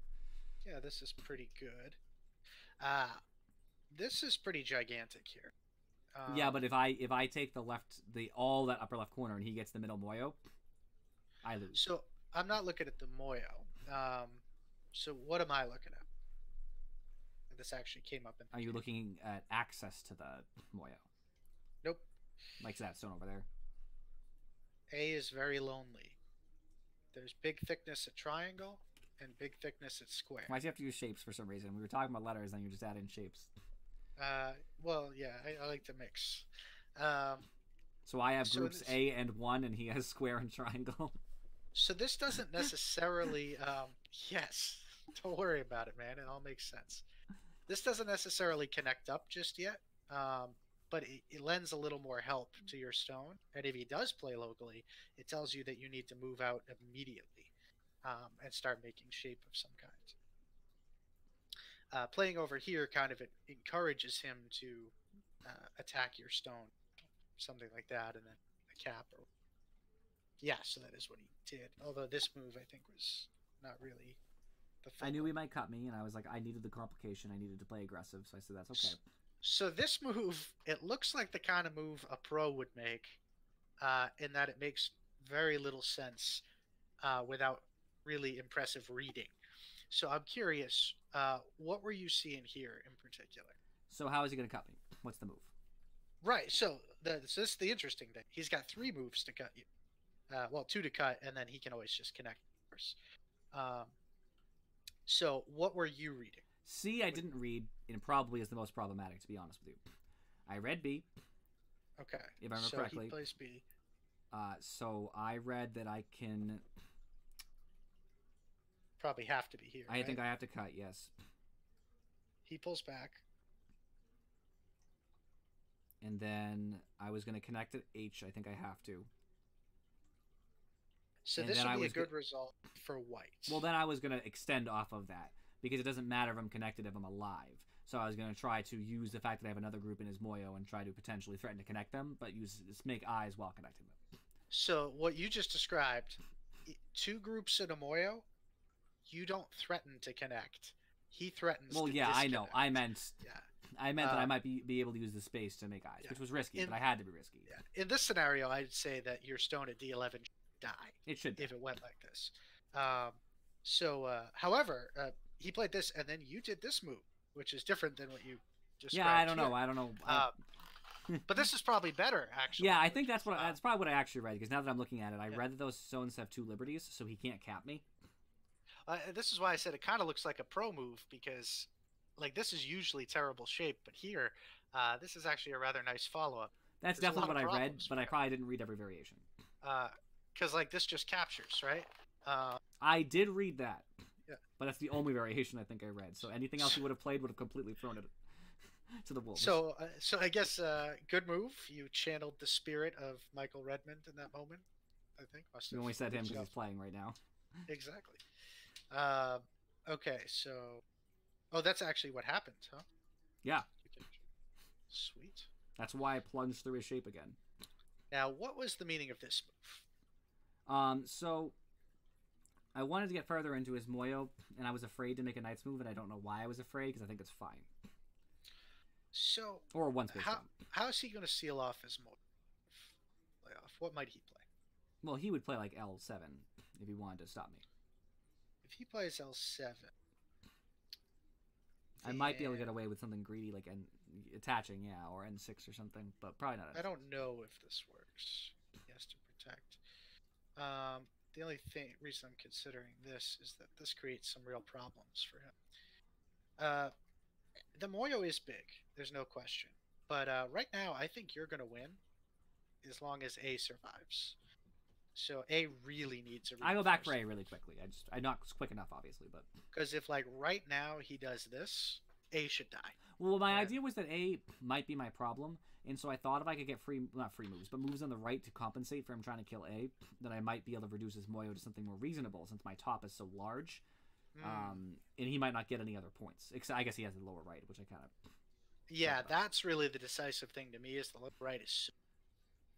Yeah, this is pretty good. This is pretty gigantic here. Yeah, but if I take all that upper left corner and he gets the middle Moyo, I lose. So I'm not looking at the Moyo. So what am I looking at? This actually came up in... Are you looking at access to the Moyo? Nope. Like that stone over there. A is very lonely. There's big thickness at triangle and big thickness at square. Why do you have to use shapes for some reason? We were talking about letters, and you just add in shapes. Well, yeah, I like to mix. So I have So groups this- A and 1, and he has square and triangle. So this doesn't necessarily. Yes, don't worry about it, man. It all makes sense. This doesn't necessarily connect up just yet, but it lends a little more help to your stone. And if he does play locally, it tells you that you need to move out immediately and start making shape of some kind. Playing over here kind of encourages him to attack your stone, something like that, and then a cap. Or yeah, so that is what he did. Although this move, I think, was not really the. I knew full he might cut me, and I was like, I needed the complication. I needed to play aggressive, so I said that's okay. So this move, it looks like the kind of move a pro would make, in that it makes very little sense without really impressive reading. So I'm curious, what were you seeing here in particular? So how is he going to cut me? What's the move? Right. So this is the interesting thing. He's got 3 moves to cut you. Well, 2 to cut, and then he can always just connect. Of course. So what were you reading? C, I didn't read, and probably is the most problematic, to be honest with you. I read B. Okay. If I remember so correctly. he plays B. So I read that I can. Probably have to be here. I think right? I have to cut. Yes. He pulls back. And then I was going to connect at H. I think I have to. So And this then would I be a was good result for white. Well, then I was going to extend off of that because it doesn't matter if I'm connected if I'm alive. So I was going to try to use the fact that I have another group in his Moyo and try to potentially threaten to connect them, but just make eyes while connecting them. So what you just described, 2 groups in a Moyo, you don't threaten to connect. He threatens. Well, to yeah, I know. disconnect. I meant Yeah. that I might be able to use the space to make eyes, Yeah. which was risky, In- but I had to be risky. Yeah. In this scenario, I'd say that your stone at D11 should die It should be. if it went like this. However, he played this, and then you did this move, which is different than what you just. Yeah, I don't know. I don't know. But this is probably better, actually. Yeah, I think that's Uh, that's probably what I actually read, because now that I'm looking at it, I Yeah. read that those stones have 2 liberties, so he can't cap me. This is why I said it kind of looks like a pro move, because, like, this is usually terrible shape, but here, this is actually a rather nice follow-up. That's There's a definitely lot what of I read, problems but I with it. probably didn't read every variation. Because, like, this just captures, right? I did read that. Yeah. But that's the only variation I think I read. So anything else he would have played would have completely thrown it to the wolves. So I guess good move. You channeled the spirit of Michael Redmond in that moment. I think must we have. only said him because so- he's playing right now. Exactly. Okay, so that's actually what happened, huh? Yeah. Sweet. That's why I plunged through his shape again. Now, what was the meaning of this move? So I wanted to get further into his Moyo, and I was afraid to make a Knight's move, and I don't know why I was afraid, because I think it's fine. So Or one space down. how is he going to seal off his move? Playoff. What might he play? Well, he would play like L7 if he wanted to stop me. If he plays L7, I might be able to then- get away with something greedy like attaching, yeah, or N6 or something, but probably not. I don't know if this works. He has to protect. The only reason I'm considering this is that this creates some real problems for him. The Moyo is big, there's no question. But right now, I think you're going to win as long as A survives. So A really needs a I go back for A reinforcement. really quickly. I'm not quick enough, obviously, but Because if, like, right now he does this, A should die. well, my Yeah. idea was that A might be my problem, and so I thought if I could get not free moves, but moves on the right to compensate for him trying to kill A, then I might be able to reduce his Moyo to something more reasonable since my top is so large, and he might not get any other points. I guess he has the lower right, which I kind of. Yeah, But- that's really the decisive thing to me is the left right is so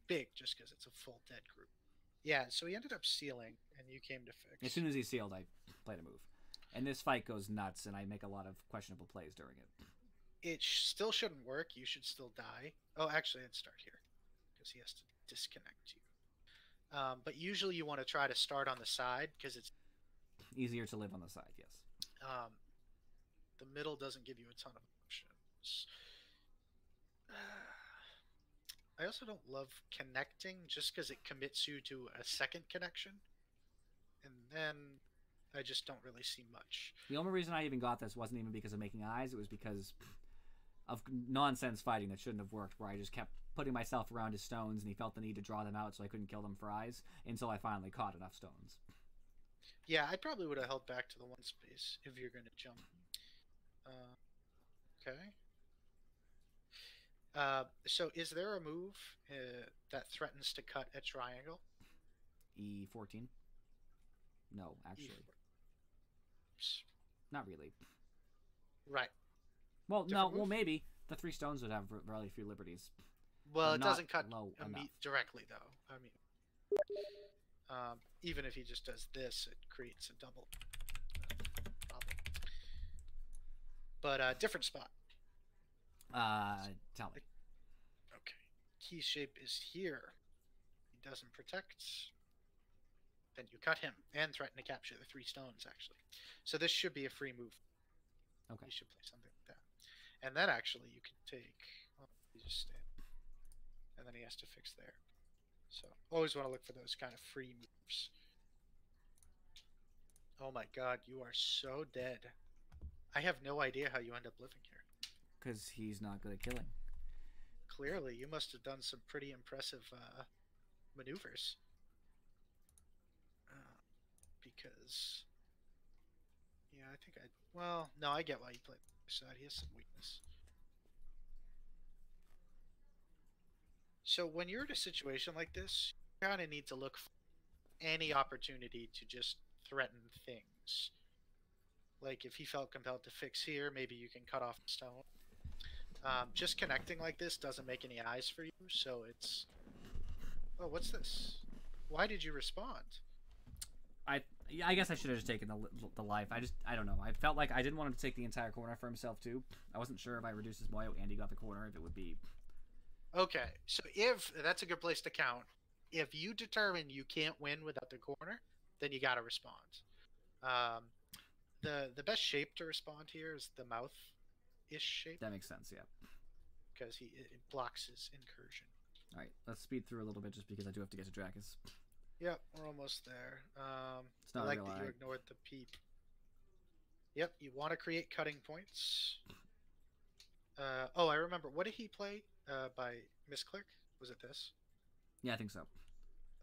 big just because it's a full dead group. Yeah, so he ended up sealing, and you came to fix. As soon as he sealed, I played a move, and this fight goes nuts, and I make a lot of questionable plays during it. It still shouldn't work. You should still die. Oh, actually, I'd start here because he has to disconnect you. But usually you want to try to start on the side because it's Easier to live on the side, yes. the middle doesn't give you a ton of options. I also don't love connecting just because it commits you to a second connection, and then I just don't really see much. The only reason I even got this wasn't even because of making eyes. It was because of nonsense fighting that shouldn't have worked, where I just kept putting myself around his stones, and he felt the need to draw them out so I couldn't kill them for eyes until I finally caught enough stones. Yeah, I probably would have held back to the one space if you're going to jump. Okay. So is there a move that threatens to cut a triangle? E14? No, actually. E4. Not really. Right. Well, Different no, well, move? maybe. The 3 stones would have really few liberties. Well, But it not doesn't cut low enough. directly, though. I mean, even if he just does this, it creates a double problem. But different spot. Tell me. Okay. Key shape is here. He doesn't protect. Then you cut him and threaten to capture the 3 stones, actually. So this should be a free move. Okay. You should play something like that. And then actually you can take... Well, you just stand. And then he has to fix there. So always want to look for those kind of free moves. Oh my god, you are so dead. I have no idea how you end up living here. Because he's not good at killing. Clearly, you must have done some pretty impressive maneuvers. Because... Yeah, I think I... Well, no, I get why you played the side. He has some weakness. So when you're in a situation like this, you kind of need to look for any opportunity to just threaten things. Like if he felt compelled to fix here, maybe you can cut off the stone. Just connecting like this doesn't make any eyes for you, so it's... Oh, what's this? Why did you respond? I guess I should have just taken the life. I don't know. I felt like I didn't want him to take the entire corner for himself too. I wasn't sure if I reduced his Moyo and he got the corner, if it would be... Okay, so if... That's a good place to count. If you determine you can't win without the corner, then you gotta respond. The best shape to respond here is the mouth-ish shape, That makes sense, yeah. because it blocks his incursion. Alright, let's speed through a little bit just because I do have to get to Dracus. Yep, we're almost there. It's not I like real that you eye. ignored the peep. Yep, you want to create cutting points. Oh, I remember. What did he play by Misclick? Was it this? Yeah, I think so.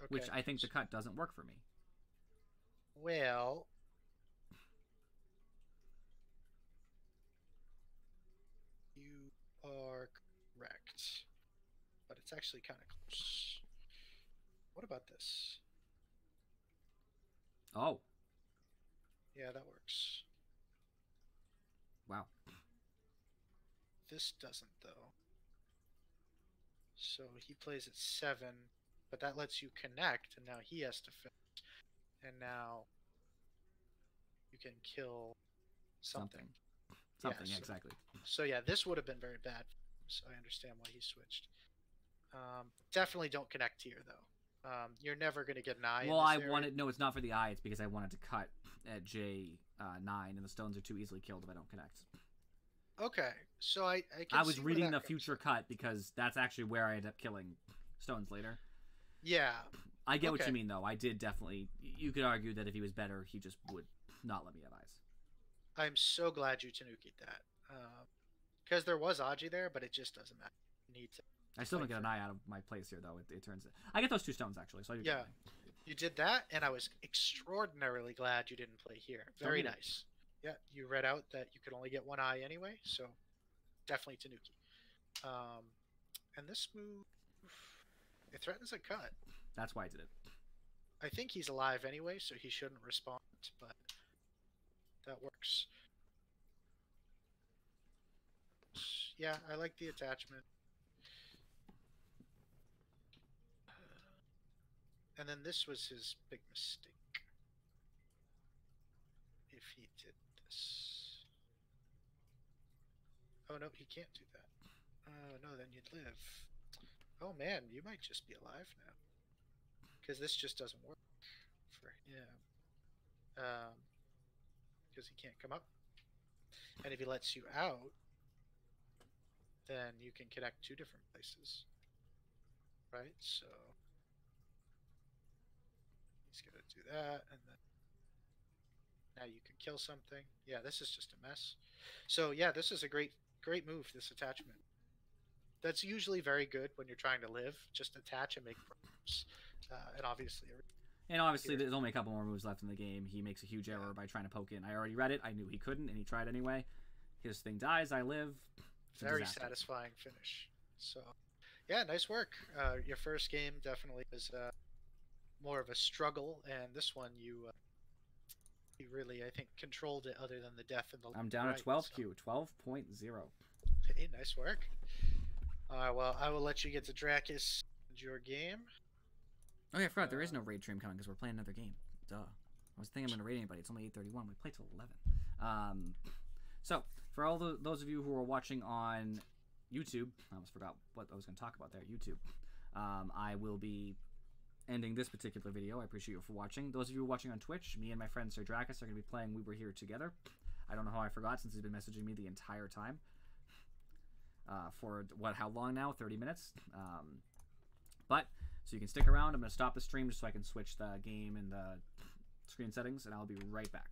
Okay. Which I think the cut doesn't work for me. Well... You are correct. But it's actually kind of close. What about this? Oh, Yeah, that works. wow. This doesn't, though. So he plays at 7, but that lets you connect, and now he has to finish. And now you can kill something. Something, Yeah, yeah, so- exactly. So yeah, this would have been very bad. So I understand why he switched. Definitely don't connect here, though. You're never going to get an eye in Well, this I area. wanted... No, it's not for the eye. It's because I wanted to cut at J9, and the stones are too easily killed if I don't connect. Okay, so I can I was see where reading that the goes. future cut because that's actually where I end up killing stones later. Yeah, I get what Okay. you mean, though. I did definitely... You could argue that if he was better, he just would not let me have eyes. I'm so glad you Tanuki'd that. Because there was Aji there, but it just doesn't matter. You need to. I still don't Fight get an for- eye out of my place here, though. It turns... I get those 2 stones, actually, so I do get Yeah. an eye. You did that, and I was extraordinarily glad you didn't play here. Very Totally. nice. Yeah, you read out that you could only get 1 eye anyway, so definitely Tanuki. And this move, it threatens a cut. That's why I did it. I think he's alive anyway, so he shouldn't respond, but that works. Yeah, I like the attachment. And then this was his big mistake. If he did this. Oh no, he can't do that. Oh no, then you'd live. Oh man, you might just be alive now. Because this just doesn't work for him. Because he can't come up. And if he lets you out, then you can connect 2 different places. Right? So he's gonna do that, and then now you can kill something. Yeah, this is just a mess. So yeah, this is a great great move, this attachment. That's usually very good when you're trying to live. Just attach and make progress. And obviously, there's only a couple more moves left in the game. He makes a huge error by trying to poke in. I already read it. I knew he couldn't, and he tried anyway. His thing dies. I live. Very satisfying finish. So, yeah, nice work. Your first game definitely was more of a struggle, and this one you really, I think, controlled it. Other than the death in the I'm down to 12 Q, 12.0. Hey, nice work. Well, I will let you get to Dracus and your game. Oh yeah, I forgot there is no raid stream coming because we're playing another game. Duh. I was thinking I'm gonna raid anybody. It's only 8:31. We play till 11. So for all those of you who are watching on YouTube, I almost forgot what I was gonna talk about there. YouTube. I will be ending this particular video. I appreciate you for watching. Those of you watching on Twitch, me and my friend Sir Dracus are gonna be playing We Were Here Together. I don't know how I forgot since he's been messaging me the entire time. For how long now? 30 minutes. So you can stick around. I'm going to stop the stream just so I can switch the game and the screen settings, and I'll be right back.